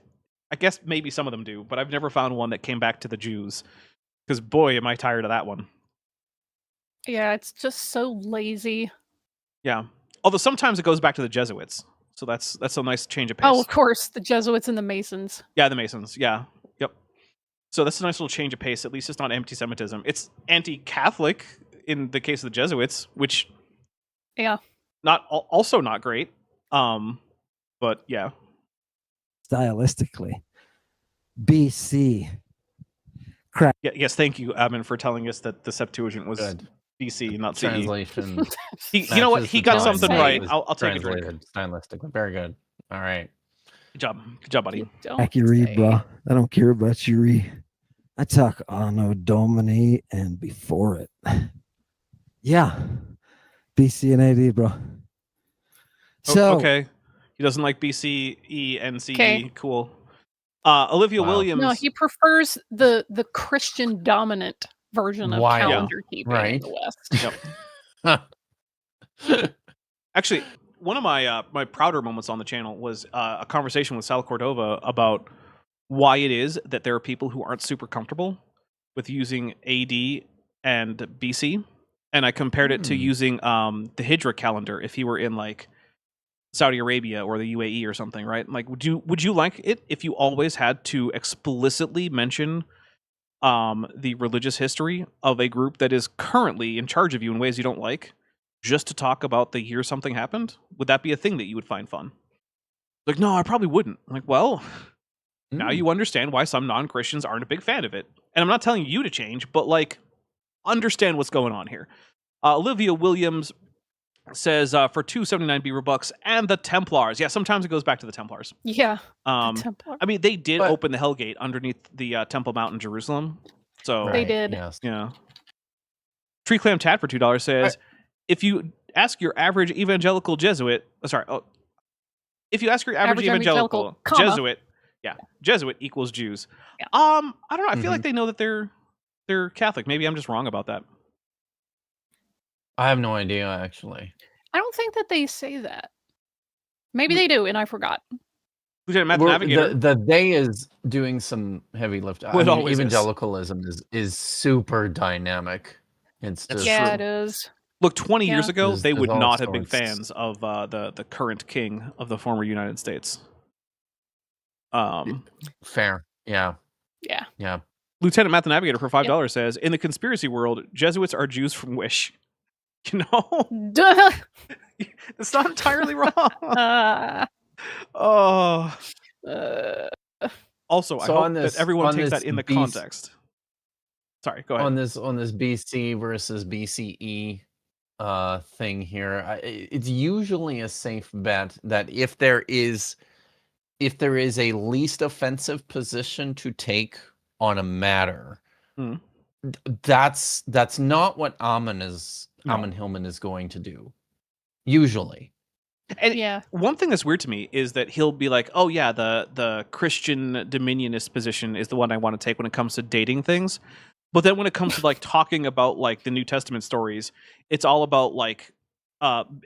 I guess maybe some of them do, but I've never found one that came back to the Jews. Because boy, am I tired of that one. Yeah, it's just so lazy. Yeah. Although sometimes it goes back to the Jesuits. So that's a nice change of pace. Oh, of course, the Jesuits and the Masons. Yeah, the Masons. Yeah. Yep. So that's a nice little change of pace. At least it's not anti-Semitism. It's anti-Catholic in the case of the Jesuits, which also not great. But yeah. Stylistically, BC. Crap. Yeah, yes, thank you, Ammon, for telling us that the Septuagint was good. BC, not CE. Translation. You know what? matches He the got time something it right. was I'll take a drink. translated stylistically. Very good. All right. Good job, buddy. You don't Accurate, say. bro. I don't care about your re. I talk Anno Domini and before it. Yeah. BC and AD, bro. So Okay. He doesn't like BC, E, and CE. Okay. Cool. Olivia Wow. Williams. No, he prefers the Christian dominant version of Why? calendar keeping in Right. the West. Yep. Actually, one of my my prouder moments on the channel was a conversation with Sal Cordova about why it is that there are people who aren't super comfortable with using AD and BC, and I compared it to using the Hijra calendar if you were in like Saudi Arabia or the UAE or something, right? Like, would you like it if you always had to explicitly mention the religious history of a group that is currently in charge of you in ways you don't like, just to talk about the year something happened? Would that be a thing that you would find fun? Like, no, I probably wouldn't. I'm like, well, now you understand why some non-Christians aren't a big fan of it. And I'm not telling you to change, but like, understand what's going on here. Olivia Williams says for $2.79 Beaver Bucks and the Templars. Yeah, sometimes it goes back to the Templars. Yeah. I mean, they did But- open the Hell Gate underneath the Temple Mount in Jerusalem. So They did. Yes. yeah. Tree Clam Tat for $2 says, if you ask your average evangelical Jesuit, if you ask your average Average evangelical evangelical, comma. Jesuit Jesuit equals Jews. Yeah. I don't know. I feel Mhm. like they know that they're Catholic. Maybe I'm just wrong about that. I have no idea, actually. I don't think that they say that. Maybe they do, and I forgot. Lieutenant Math Navigator The they is doing some heavy lift. I Well, it mean, always is. evangelicalism is super dynamic. It's That's just Yeah, true. it is. Look, 20 years Yeah. ago, There's- they there's would all not have been sorts. fans of the current king of the former United States. fair. Yeah, Yeah. yeah. Lieutenant Math Navigator for $5 says, in the conspiracy world, Jesuits are Jews from Wish. You know, Duh. it's not entirely wrong. Oh. Also, I So hope on this- that everyone on takes this that in the beast- context. Sorry, go ahead. On this BC versus BCE thing here, it's usually a safe bet that if there is a least offensive position to take on a matter, Hmm. that's not what Amon No. Hillman is going to do. Usually. And Yeah. one thing that's weird to me is that he'll be like, "Oh yeah, the Christian dominionist position is the one I want to take when it comes to dating things." But then when it comes to like talking about like the New Testament stories, it's all about like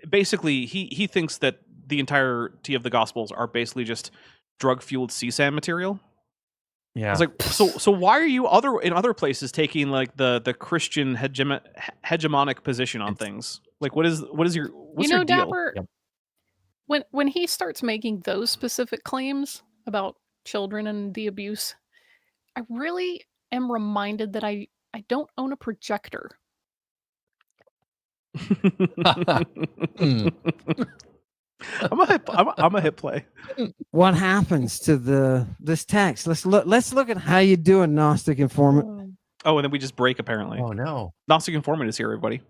basically he thinks that the entirety of the Gospels are basically just drug-fueled CSAM material. Yeah. It's like, so why are you in other places taking like the Christian hegemonic position on things? Like what's your deal? Dapper, Yep. when he starts making those specific claims about children and the abuse, I really am reminded that I don't own a projector. I'm a hit play. What happens to this text? Let's look at how you doing, Gnostic Informant. Oh, and then we just break apparently. Oh no. Gnostic Informant is here, everybody.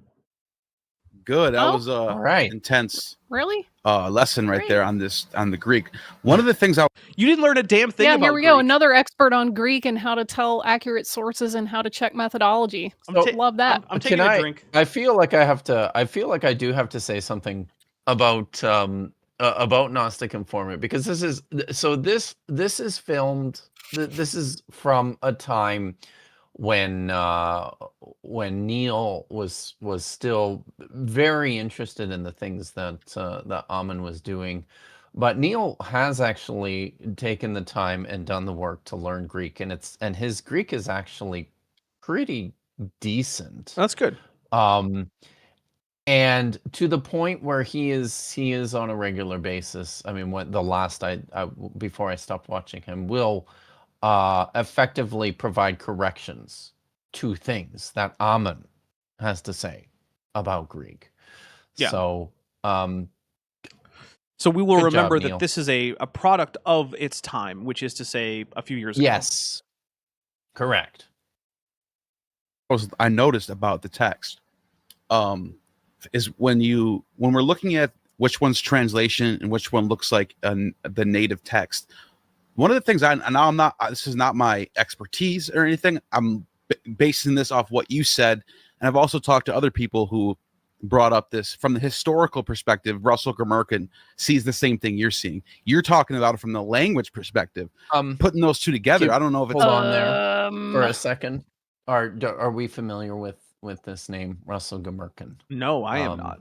Good. That Oh, was a all right. intense Really? lesson right Great. there on the Greek. One of the things You didn't learn a damn thing Yeah, about here we go. Greek. Another expert on Greek and how to tell accurate sources and how to check methodology. Love that. I'm taking a drink. I feel like I do have to say something about Gnostic Informant, because this is filmed. This is from a time when Neil was still very interested in the things that Amon was doing. But Neil has actually taken the time and done the work to learn Greek, and his Greek is actually pretty decent. That's good. And to the point where he is on a regular basis. I mean, when the last before I stopped watching him, will effectively provide corrections to things that Amon has to say about Greek. Yeah. So So we will Good job, remember Neil. that this is a product of its time, which is to say a few years ago. yes, correct. I noticed about the text is when we're looking at which one's translation and which one looks like the native text. One of the things this is not my expertise or anything. I'm basing this off what you said, and I've also talked to other people who brought up this from the historical perspective. Russell Gmerkin sees the same thing you're seeing. You're talking about it from the language perspective. Putting those two together, I don't know if it's Hold on there for a second. Are we familiar with this name, Russell Gmerkin? No, I am not.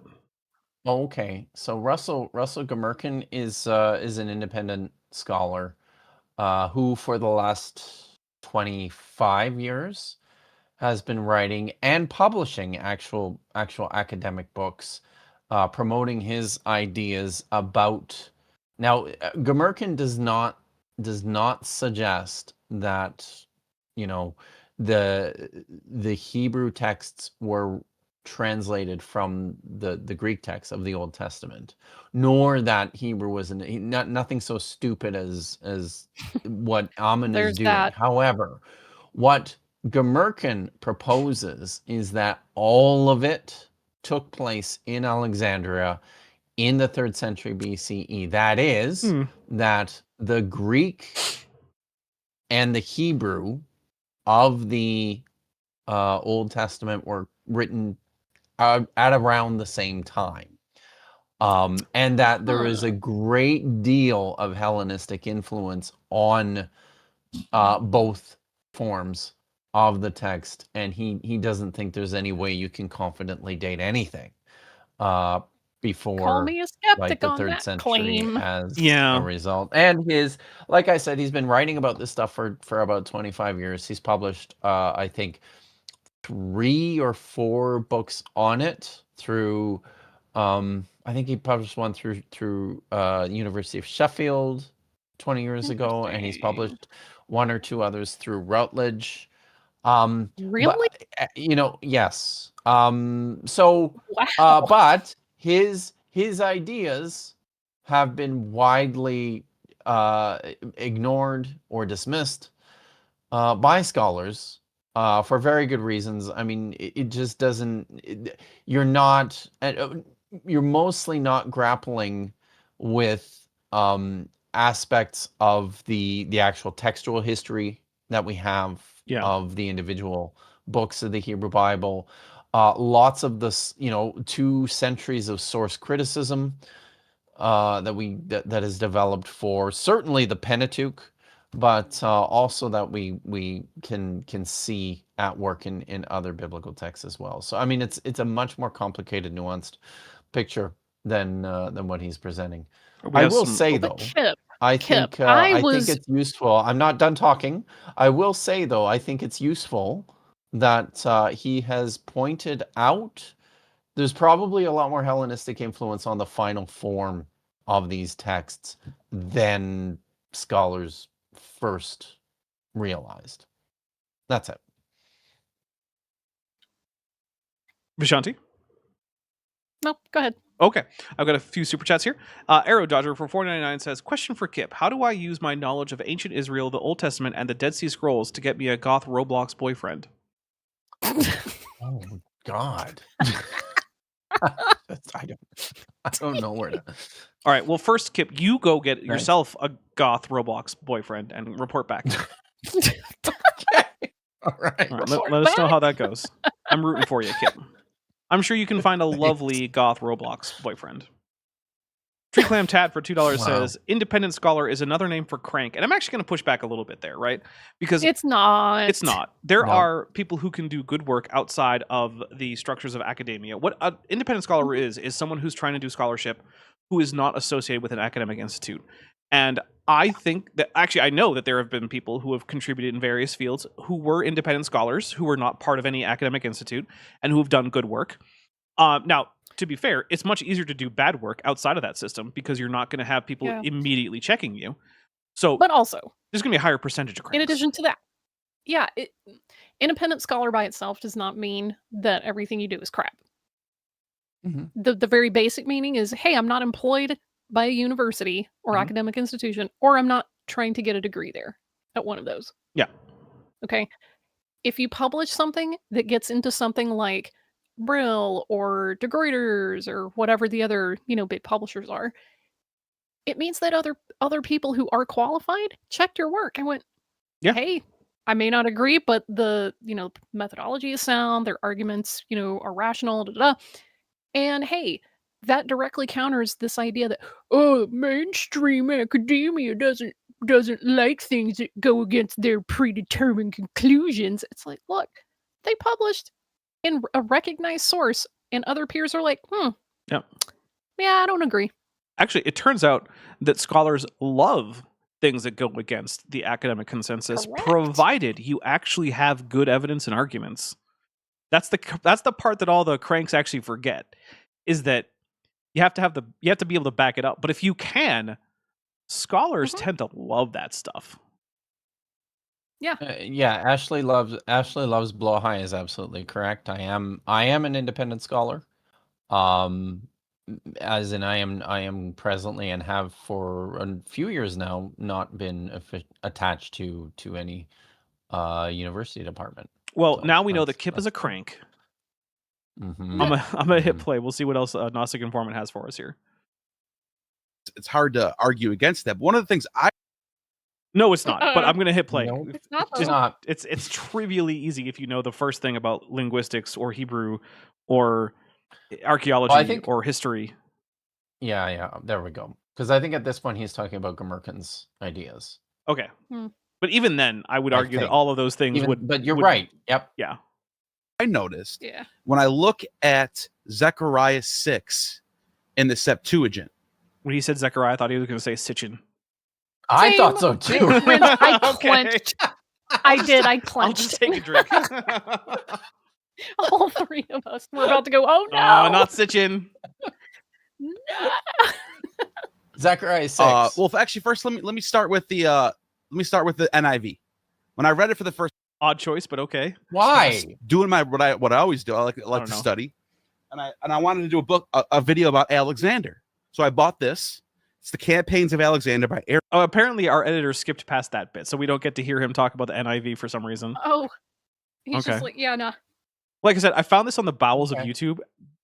Oh, okay. So Russell Gmerkin is an independent scholar who for the last 25 years has been writing and publishing actual academic books, promoting his ideas about. Now, Gmerkin does not suggest that the Hebrew texts were translated from the Greek text of the Old Testament, nor that Hebrew was nothing so stupid as what Amon is There's doing. that. However, what Gmerkin proposes is that all of it took place in Alexandria in the 3rd century BCE. That is, that the Greek and the Hebrew of the Old Testament were written at around the same time. and that there is a great deal of Hellenistic influence on both forms of the text, and he doesn't think there's any way you can confidently date anything before Call me a like skeptic the on 3rd that century claim. as Yeah. a result. And like I said, he's been writing about this stuff for about 25 years. He's published I think 3 or 4 books on it through I think he published one through University of Sheffield 20 years ago, and he's published 1 or 2 others through Routledge. Really? But, yes. So, Wow. but his ideas have been widely ignored or dismissed by scholars for very good reasons. I mean, it just doesn't. You're mostly not grappling with aspects of the actual textual history that we have of the individual books of the Hebrew Bible. Lots of this, 2 centuries of source criticism that is developed for certainly the Pentateuch, but also that we can see at work in other biblical texts as well. So I mean, it's a much more complicated, nuanced picture than what he's presenting. I will say though, I think it's useful. I'm not done talking. I will say though, I think it's useful that he has pointed out there's probably a lot more Hellenistic influence on the final form of these texts than scholars first realized. That's it. Vishanti? No, go ahead. Okay, I've got a few super chats here. Arrow Dodger for $4.99 says, question for Kip. How do I use my knowledge of ancient Israel, the Old Testament, and the Dead Sea Scrolls to get me a goth Roblox boyfriend? Oh, God. I don't know where to... All right, well, first, Kip, you go get yourself a goth Roblox boyfriend and report back. Okay. All right. Let us know how that goes. I'm rooting for you, Kip. I'm sure you can find a lovely goth Roblox boyfriend. Tree Clam Tat for $2 says, independent scholar is another name for crank. And I'm actually going to push back a little bit there, right? Because it's not. It's not. There are people who can do good work outside of the structures of academia. What an independent scholar is someone who's trying to do scholarship who is not associated with an academic institute. And I think that, actually, I know that there have been people who have contributed in various fields who were independent scholars, who were not part of any academic institute, and who have done good work. Now, to be fair, it's much easier to do bad work outside of that system because you're not going to have people immediately checking you. So, but also, there's going to be a higher percentage of cranks. In addition to that, independent scholar by itself does not mean that everything you do is crap. Mm-hmm. The very basic meaning is, hey, I'm not employed by a university or academic institution, or I'm not trying to get a degree there at one of those. Yeah. Okay. If you publish something that gets into something like Brill or De Gruyter's or whatever the other, big publishers are, it means that other people who are qualified checked your work and went, hey, I may not agree, but the, methodology is sound, their arguments, are rational, and hey, that directly counters this idea that, mainstream academia doesn't like things that go against their predetermined conclusions. It's like, look, they published in a recognized source, and other peers are like, yeah, I don't agree. Actually, it turns out that scholars love things that go against the academic consensus, provided you actually have good evidence and arguments. That's the part that all the cranks actually forget, is that you have to be able to back it up. But if you can, scholars tend to love that stuff. Yeah. Ashley loves Blowhigh is absolutely correct. I am an independent scholar. As in I am presently and have for a few years now not been attached to any university department. Well, so now we know that Kip is a crank. Mm-hmm. I'm gonna hit play. We'll see what else Gnostic Informant has for us here. It's hard to argue against that. But one of the things No, it's not. But I'm gonna hit play. No, it's not. It's not. It's trivially easy if you know the first thing about linguistics or Hebrew or archaeology or history. Yeah. There we go. Because I think at this point he's talking about Gomurkin's ideas. Okay. Hmm. But even then, I would I argue that think. all of those things But you're would- right. Yep. Yeah. I noticed Yeah. when I look at Zechariah 6 in the Septuagint. When he said Zechariah, I thought he was going to say Sitchin. I Same. thought so too. I Okay. clenched. I did. I I'll clenched. just take a drink. All three of us were about to go. Oh no! No, not Sitchin. No. Zechariah 6. Well, actually, first let me start with the NIV. When I read it for the first, Odd choice, but okay. Why? doing what I always do, I like don't to know. study, and I wanted to do a video about Alexander, so I bought this. It's the Campaigns of Alexander by Eric. Oh, apparently our editor skipped past that bit, so we don't get to hear him talk about the NIV for some reason. Oh, he's Okay. just like, yeah, nah. Like I said, I found this on the bowels of Okay. YouTube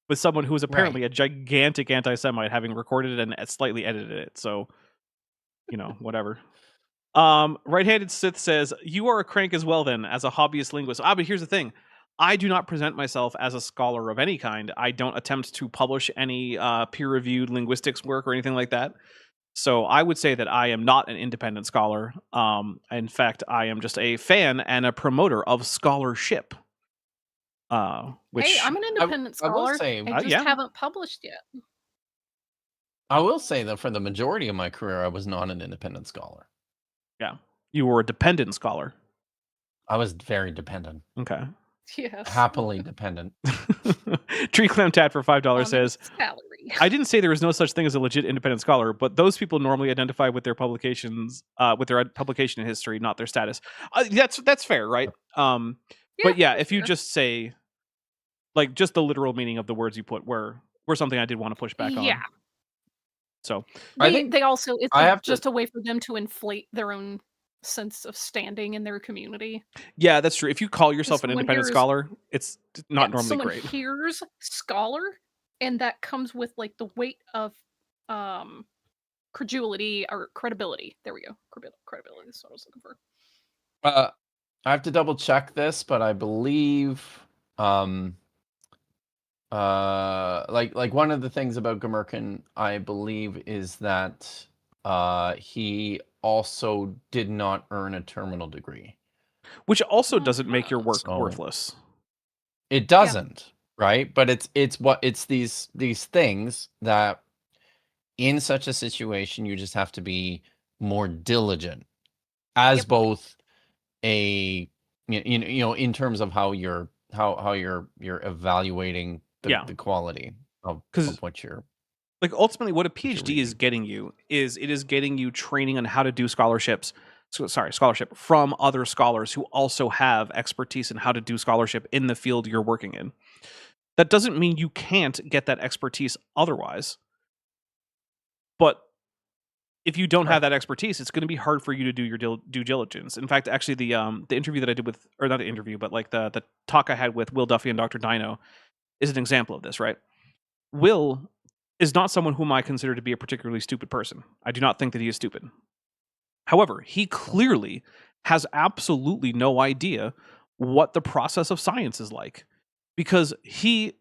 with someone who was apparently a gigantic anti-Semite, having recorded it and slightly edited it. So, whatever. Right-handed Sith says, "You are a crank as well, then, as a hobbyist linguist." But here's the thing: I do not present myself as a scholar of any kind. I don't attempt to publish any peer-reviewed linguistics work or anything like that. So I would say that I am not an independent scholar. In fact, I am just a fan and a promoter of scholarship. Which Hey, I'm an independent I will scholar. say- I just yeah. haven't published yet. I will say that for the majority of my career, I was not an independent scholar. you were a dependent scholar. I was very dependent, Okay. Yes. happily dependent. Tree Clam Tat for $5 On says, salary. "I didn't say there was no such thing as a legit independent scholar, but those people normally identify with their publications, with their publication history, not their status." That's fair, right? But yeah, that's if you fair. just say, like, just the literal meaning of the words you put were something I did want to push back on. Yeah. So I They, think they also, it's I like have to- just a way for them to inflate their own sense of standing in their community. yeah, that's true. If you call yourself Just an when independent there's- scholar, it's not Yeah, normally someone great. hears scholar, and that comes with like the weight of credulity or credibility. There we go. Credibility is what I was looking for. I have to double check this, but I believe like one of the things about Gomurkin, I believe, is that he also did not earn a terminal degree. Which also doesn't make your work So- worthless. It doesn't, right? But it's these things that in such a situation you just have to be more diligent as Yep. both a in terms of how you're evaluating the quality of 'Cause- what you're Like, ultimately, what a you're PhD is reading. getting you is it is getting you training on how to do scholarship from other scholars who also have expertise in how to do scholarship in the field you're working in. That doesn't mean you can't get that expertise otherwise. But if you don't have that expertise, it's going to be hard for you to do your due diligence. In fact, actually, the interview that I did with, or not the interview, but like the talk I had with Will Duffy and Dr. Dino is an example of this, right? Will is not someone whom I consider to be a particularly stupid person. I do not think that he is stupid. However, he clearly has absolutely no idea what the process of science is like, because he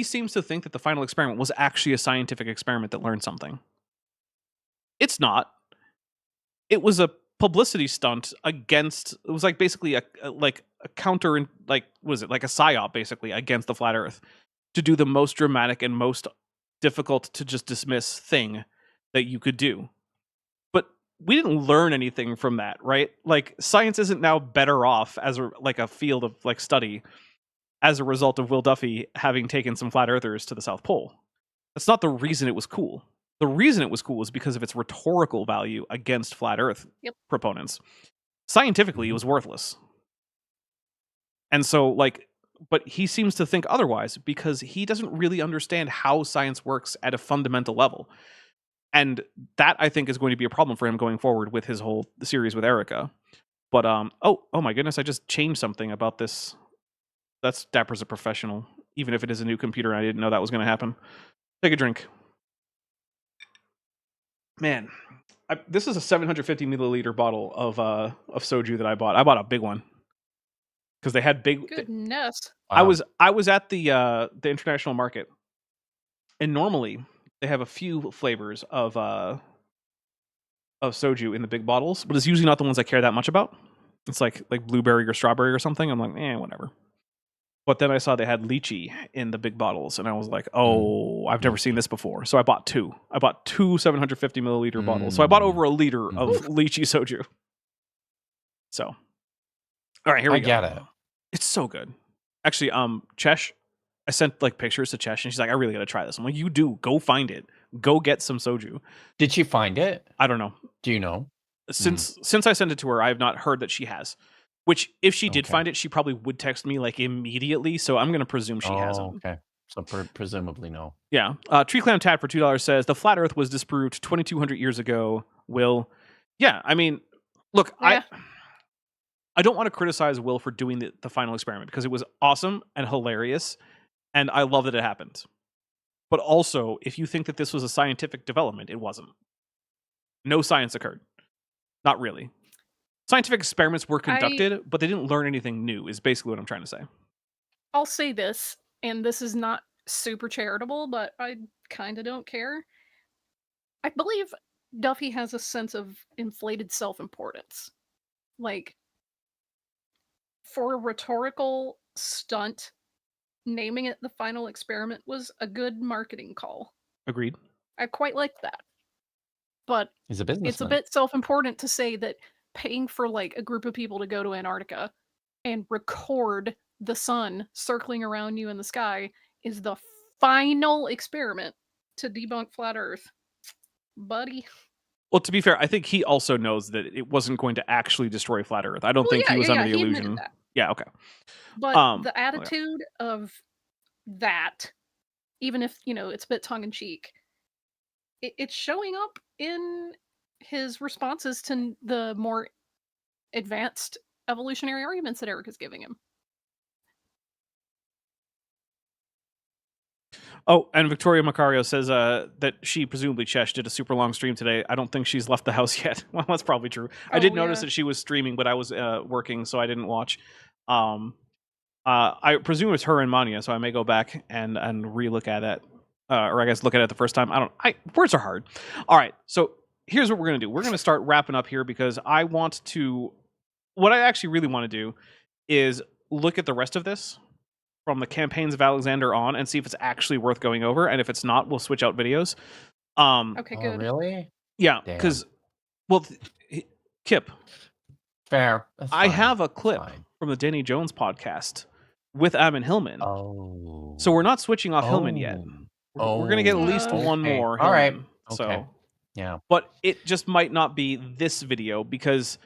seems to think that the final experiment was actually a scientific experiment that learned something. It's not. It was a publicity stunt against. It was like basically a counter, like, was it like a psyop basically against the flat Earth to do the most dramatic and most difficult to just dismiss thing that you could do. But we didn't learn anything from that, right? Like, science isn't now better off as a field of like study as a result of Will Duffy having taken some flat earthers to the South Pole. That's not the reason it was cool. The reason it was cool is because of its rhetorical value against flat Earth proponents. Scientifically, it was worthless. And so, like, but he seems to think otherwise because he doesn't really understand how science works at a fundamental level. And that, I think, is going to be a problem for him going forward with his whole series with Erica. But, oh my goodness, I just changed something about this. That's Dapper's a professional, even if it is a new computer and I didn't know that was going to happen. Take a drink. Man, this is a 750 milliliter bottle of soju that I bought. I bought a big one because they had big. Goodness. I was at the international market, and normally they have a few flavors of soju in the big bottles, but it's usually not the ones I care that much about. It's like blueberry or strawberry or something. I'm like, whatever. But then I saw they had lychee in the big bottles, and I was like, oh, I've never seen this before. So I bought two. I bought two 750 milliliter bottles. So I bought over a liter of lychee soju. So, all right, here we go. I get it. It's so good. Actually, Chesh, I sent like pictures to Chesh, and she's like, I really got to try this. I'm like, you do. Go find it. Go get some soju. Did she find it? I don't know. Do you know? Since I sent it to her, I have not heard that she has. Which, if she did find it, she probably would text me like immediately. So I'm going to presume she hasn't. Okay. So presumably no. Yeah. Tree Clam Tat for $2 says the flat Earth was disproved 2,200 years ago. Will, yeah. I mean, look, I don't want to criticize Will for doing the final experiment because it was awesome and hilarious, and I love that it happened. But also, if you think that this was a scientific development, it wasn't. No science occurred. Not really. Scientific experiments were conducted, but they didn't learn anything new, is basically what I'm trying to say. I'll say this, and this is not super charitable, but I kind of don't care. I believe Duffy has a sense of inflated self-importance. Like, for a rhetorical stunt, naming it the final experiment was a good marketing call. Agreed. I quite like that. But he's a businessman. It's a bit self-important to say that paying for like a group of people to go to Antarctica and record the sun circling around you in the sky is the final experiment to debunk flat Earth. Buddy. Well, to be fair, I think he also knows that it wasn't going to actually destroy flat Earth. I don't think he was under the illusion. Yeah, okay. But the attitude of that, even if, it's a bit tongue-in-cheek, it's showing up in his responses to the more advanced evolutionary arguments that Eric is giving him. Oh, and Victoria Macario says that she, presumably Chesh, did a super long stream today. I don't think she's left the house yet. Well, that's probably true. I did notice that she was streaming, but I was working, so I didn't watch. I presume it's her and Manya, so I may go back and relook at it. Or I guess look at it the first time. Words are hard. All right, so here's what we're going to do. We're going to start wrapping up here because what I actually really want to do is look at the rest of this from the campaigns of Alexander on and see if it's actually worth going over. And if it's not, we'll switch out videos. Okay, good. Really? Yeah, because, Kip. Fair. I have a clip from the Danny Jones podcast with Ammon Hillman. Oh. So we're not switching off Hillman yet. We're going to get at least one more. All right. Okay. So, yeah. But it just might not be this video because,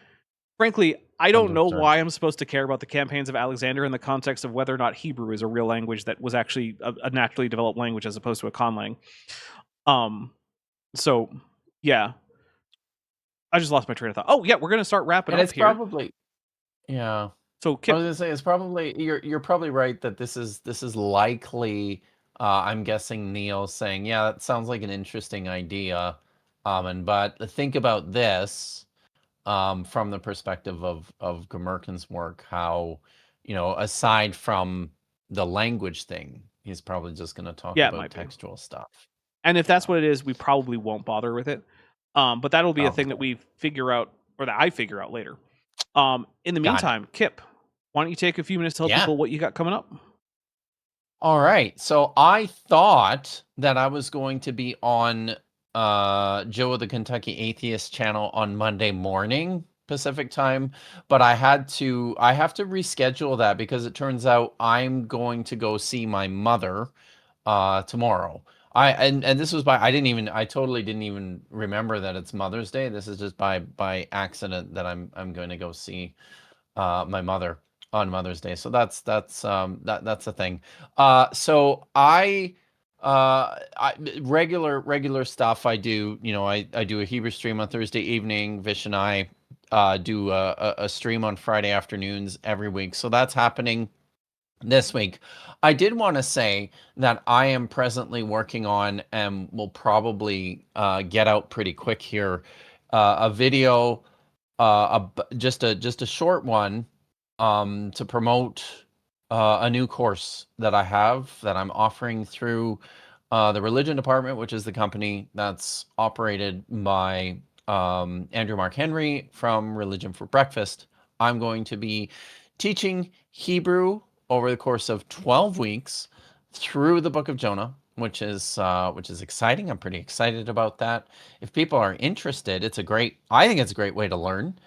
frankly, I don't know why I'm supposed to care about the campaigns of Alexander in the context of whether or not Hebrew is a real language that was actually a naturally developed language as opposed to a conlang. So, yeah. I just lost my train of thought. Oh, yeah, we're going to start wrapping up here. It's probably, yeah. So, Kip, I was going to say, it's probably, you're probably right that this is likely, I'm guessing Neil saying, yeah, that sounds like an interesting idea. But think about this. From the perspective of Gmerkin's work, how, aside from the language thing, he's probably just going to talk about textual stuff. And if that's what it is, we probably won't bother with it. But that'll be a thing that we figure out, or that I figure out later. In the meantime, Kip, why don't you take a few minutes to tell people what you got coming up? All right. So I thought that I was going to be on Joe of the Kentucky Atheist channel on Monday morning Pacific time, but I have to reschedule that because it turns out I'm going to go see my mother tomorrow. And this was I totally didn't even remember that it's Mother's Day. This is just by accident that I'm going to go see my mother on Mother's Day. So that's a thing. So I regular stuff I do, I do a Hebrew stream on Thursday evening. Vish and I do a stream on Friday afternoons every week. So that's happening this week. I did want to say that I am presently working on, and will probably get out pretty quick here, a video, just a short one, to promote a new course that I have that I'm offering through The religion department, which is the company that's operated by Andrew Mark Henry from Religion for Breakfast, I'm going to be teaching Hebrew over the course of 12 weeks through the Book of Jonah, which is exciting. I'm pretty excited about that. If people are interested, I think it's a great way to learn.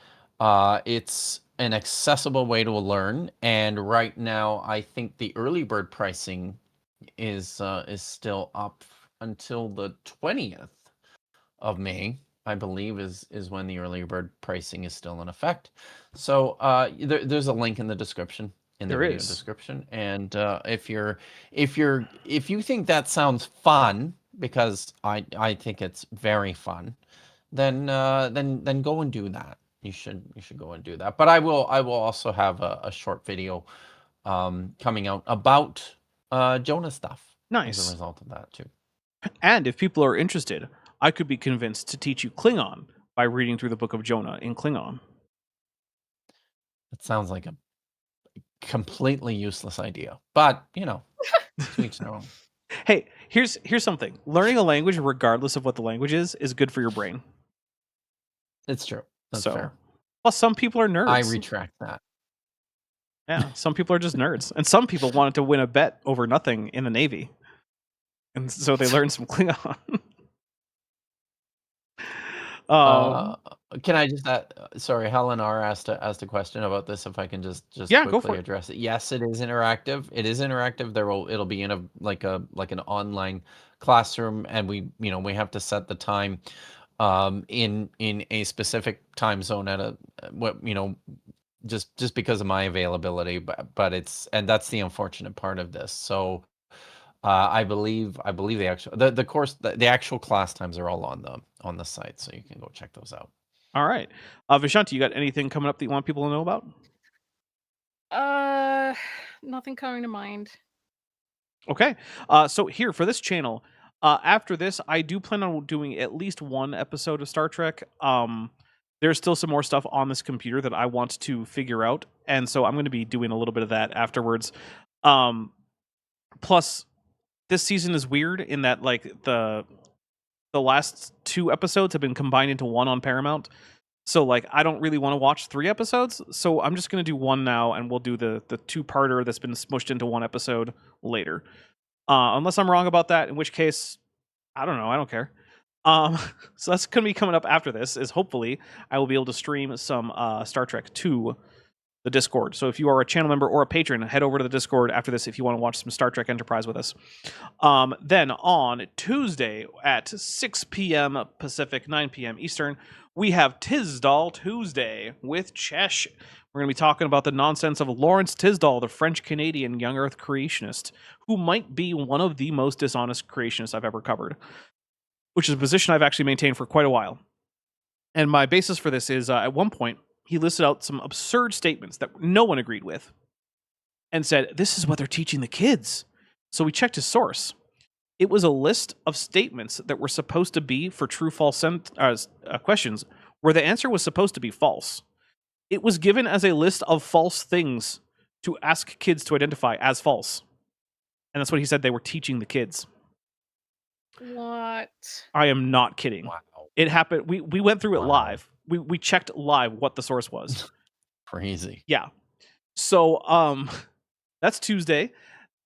It's an accessible way to learn, and right now I think the early bird pricing is still up until the 20th of May, I believe, is when the early bird pricing is still in effect. So there's a link in the description, in the video description, and if you think that sounds fun, because I think it's very fun, then go and do that. You should go and do that. But I will also have a short video coming out about Jonah stuff. Nice. As a result of that too. And if people are interested, I could be convinced to teach you Klingon by reading through the Book of Jonah in Klingon. That sounds like a completely useless idea, but to each their own. Hey, here's something. Learning a language, regardless of what the language is good for your brain. It's true. That's so, fair. Plus, some people are nerds. I retract that. Yeah, some people are just nerds, and some people wanted to win a bet over nothing in the Navy, and so they learned some Klingon. Can I just sorry, Helen R asked a question about this. If I can just quickly address it. Yes, it is interactive. It'll be in an online classroom, and we have to set the time in a specific time zone at just because of my availability, but that's the unfortunate part of this. So I believe the actual class times are all on the site, so you can go check those out. All right. Vishanti, you got anything coming up that you want people to know about? Nothing coming to mind. Okay. So here for this channel, after this, I do plan on doing at least one episode of Star Trek. There's still some more stuff on this computer that I want to figure out, and so I'm going to be doing a little bit of that afterwards. Plus, this season is weird in that the last 2 episodes have been combined into one on Paramount. So I don't really want to watch 3 episodes, so I'm just going to do one now, and we'll do the 2-parter that's been smushed into one episode later. Unless I'm wrong about that, in which case, I don't know, I don't care. So that's going to be coming up after this, is hopefully I will be able to stream some Star Trek to the Discord. So if you are a channel member or a patron, head over to the Discord after this if you want to watch some Star Trek Enterprise with us. Then on Tuesday at 6 p.m. Pacific, 9 p.m. Eastern, we have Tisdall Tuesday with Chesh. We're going to be talking about the nonsense of Lawrence Tisdall, the French-Canadian young Earth creationist, who might be one of the most dishonest creationists I've ever covered, which is a position I've actually maintained for quite a while. And my basis for this is, at one point, he listed out some absurd statements that no one agreed with and said, this is what they're teaching the kids. So we checked his source. It was a list of statements that were supposed to be for true-false questions, where the answer was supposed to be false. It was given as a list of false things to ask kids to identify as false. And that's what he said they were teaching the kids. What? I am not kidding. Wow. It happened. We went through it live. We checked live what the source was. Crazy. Yeah. So that's Tuesday.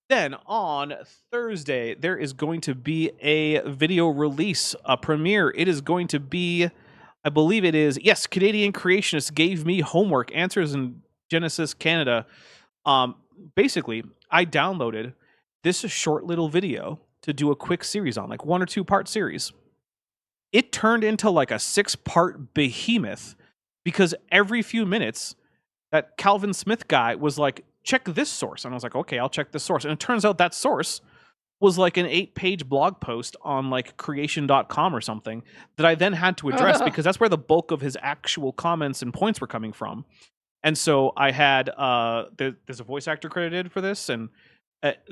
Then on Thursday, there is going to be a video release, a premiere. It is going to be, I believe it is, yes, Canadian Creationists Gave Me Homework, Answers in Genesis Canada. Basically, I downloaded this short little video to do a quick series on, 1 or 2 part series. It turned into a 6-part behemoth because every few minutes that Calvin Smith guy was like, check this source. And I was like, okay, I'll check this source. And it turns out that source was an 8-page blog post on creation.com or something that I then had to address because that's where the bulk of his actual comments and points were coming from. And so I had, there's a voice actor credited for this, and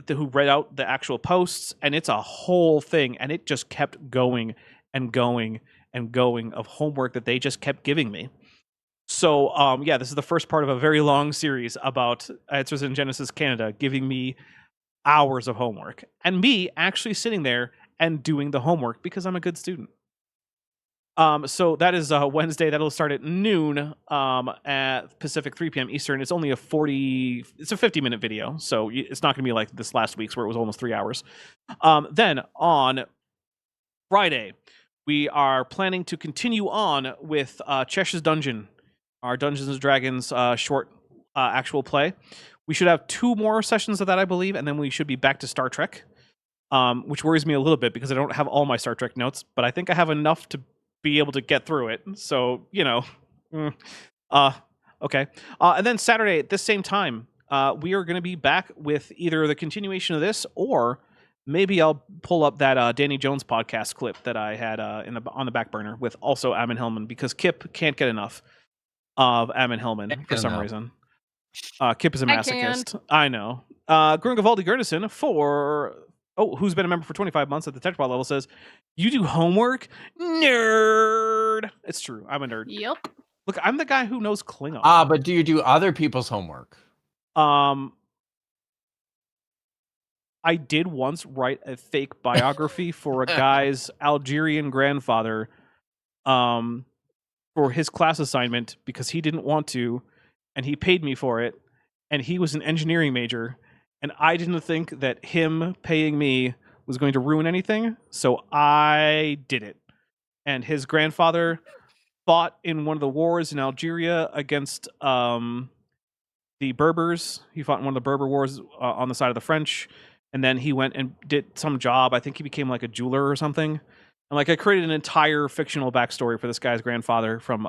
who read out the actual posts, and it's a whole thing, and it just kept going and going and going of homework that they just kept giving me. So this is the first part of a very long series about Answers in Genesis Canada, giving me hours of homework, and me actually sitting there and doing the homework because I'm a good student. So that is Wednesday. That'll start at noon at Pacific, 3 p.m. Eastern. It's only a 50-minute video, so it's not going to be like this last week's where it was almost 3 hours. Then on Friday, we are planning to continue on with Chesh's Dungeon, our Dungeons and Dragons short actual play. We should have 2 more sessions of that, I believe, and then we should be back to Star Trek, which worries me a little bit because I don't have all my Star Trek notes, but I think I have enough to be able to get through it. So, okay. And then Saturday at this same time, we are going to be back with either the continuation of this, or maybe I'll pull up that Danny Jones podcast clip that I had on the back burner with also Amon Hellman, because Kip can't get enough of Amon Hellman for some reason. Kip is a masochist. I know. Grungavaldi Gurnison who's been a member for 25 months at the Tetrapod level, says, "You do homework? Nerd!" It's true. I'm a nerd. Yep. Look, I'm the guy who knows Klingon. But do you do other people's homework? I did once write a fake biography for a guy's Algerian grandfather for his class assignment because he didn't want to, and he paid me for it, and he was an engineering major. And I didn't think that him paying me was going to ruin anything, so I did it. And his grandfather fought in one of the wars in Algeria against the Berbers. He fought in one of the Berber wars on the side of the French, and then he went and did some job. I think he became like a jeweler or something. And like I created an entire fictional backstory for this guy's grandfather from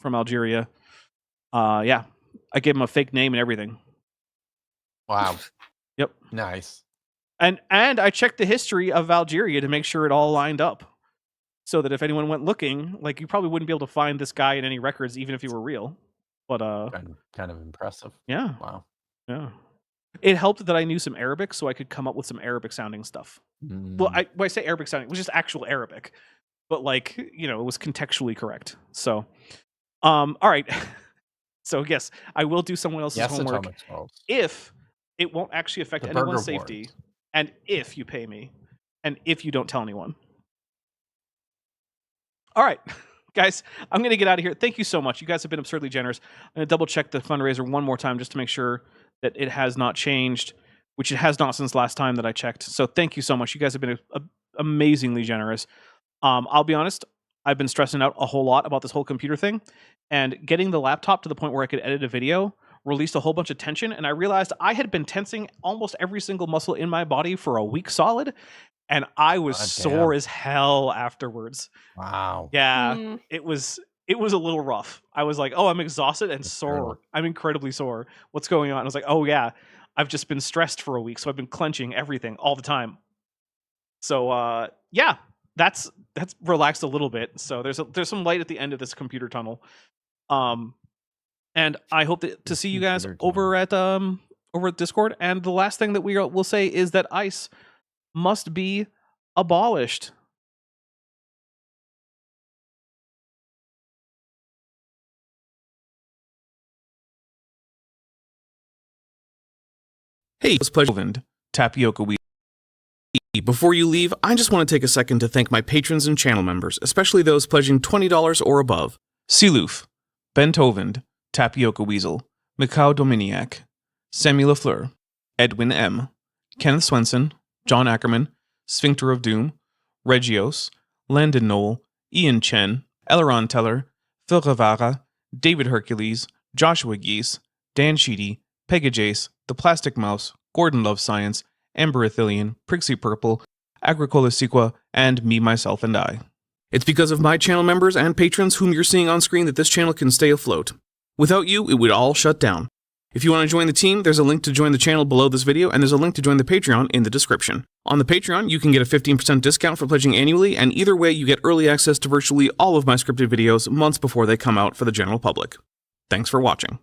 Algeria. Yeah, I gave him a fake name and everything. Wow. Yep. Nice. And I checked the history of Algeria to make sure it all lined up, so that if anyone went looking, like, you probably wouldn't be able to find this guy in any records, even if he were real. But kind of impressive. Yeah. Wow. Yeah. It helped that I knew some Arabic, so I could come up with some Arabic sounding stuff. Well, when I say Arabic sounding, it was just actual Arabic, but like, it was contextually correct. So, all right. So yes, I will do someone else's homework if it won't actually affect anyone's safety, and if you pay me, and if you don't tell anyone. All right, guys, I'm going to get out of here. Thank you so much. You guys have been absurdly generous. I'm going to double check the fundraiser one more time just to make sure that it has not changed, which it has not since last time that I checked. So thank you so much. You guys have been amazingly generous. I'll be honest, I've been stressing out a whole lot about this whole computer thing, and getting the laptop to the point where I could edit a video released a whole bunch of tension, and I realized I had been tensing almost every single muscle in my body for a week solid, and I was sore as hell afterwards. Wow. Yeah, it was a little rough. I was like, oh, I'm exhausted and sore. Terrible. I'm incredibly sore. What's going on? I was like, oh yeah, I've just been stressed for a week, so I've been clenching everything all the time. So yeah, that's relaxed a little bit. So there's some light at the end of this computer tunnel. And I hope to see you guys over at Discord. And the last thing that will say is that ICE must be abolished. Hey, it's Pleasure Tapioca Week. Before you leave, I just want to take a second to thank my patrons and channel members, especially those pledging $20 or above. Siloof, Ben Tovand, Tapioca Weasel, Mikau Dominiak, Sammy LaFleur, Edwin M., Kenneth Swenson, John Ackerman, Sphincter of Doom, Regios, Landon Knoll, Ian Chen, Eleron Teller, Phil Rivara, David Hercules, Joshua Geese, Dan Sheedy, Pegajace, The Plastic Mouse, Gordon Loves Science, Amber Athelian, Prixie Purple, Agricola Sequa, and Me, Myself, and I. It's because of my channel members and patrons whom you're seeing on screen that this channel can stay afloat. Without you, it would all shut down. If you want to join the team, there's a link to join the channel below this video, and there's a link to join the Patreon in the description. On the Patreon, you can get a 15% discount for pledging annually, and either way, you get early access to virtually all of my scripted videos months before they come out for the general public. Thanks for watching.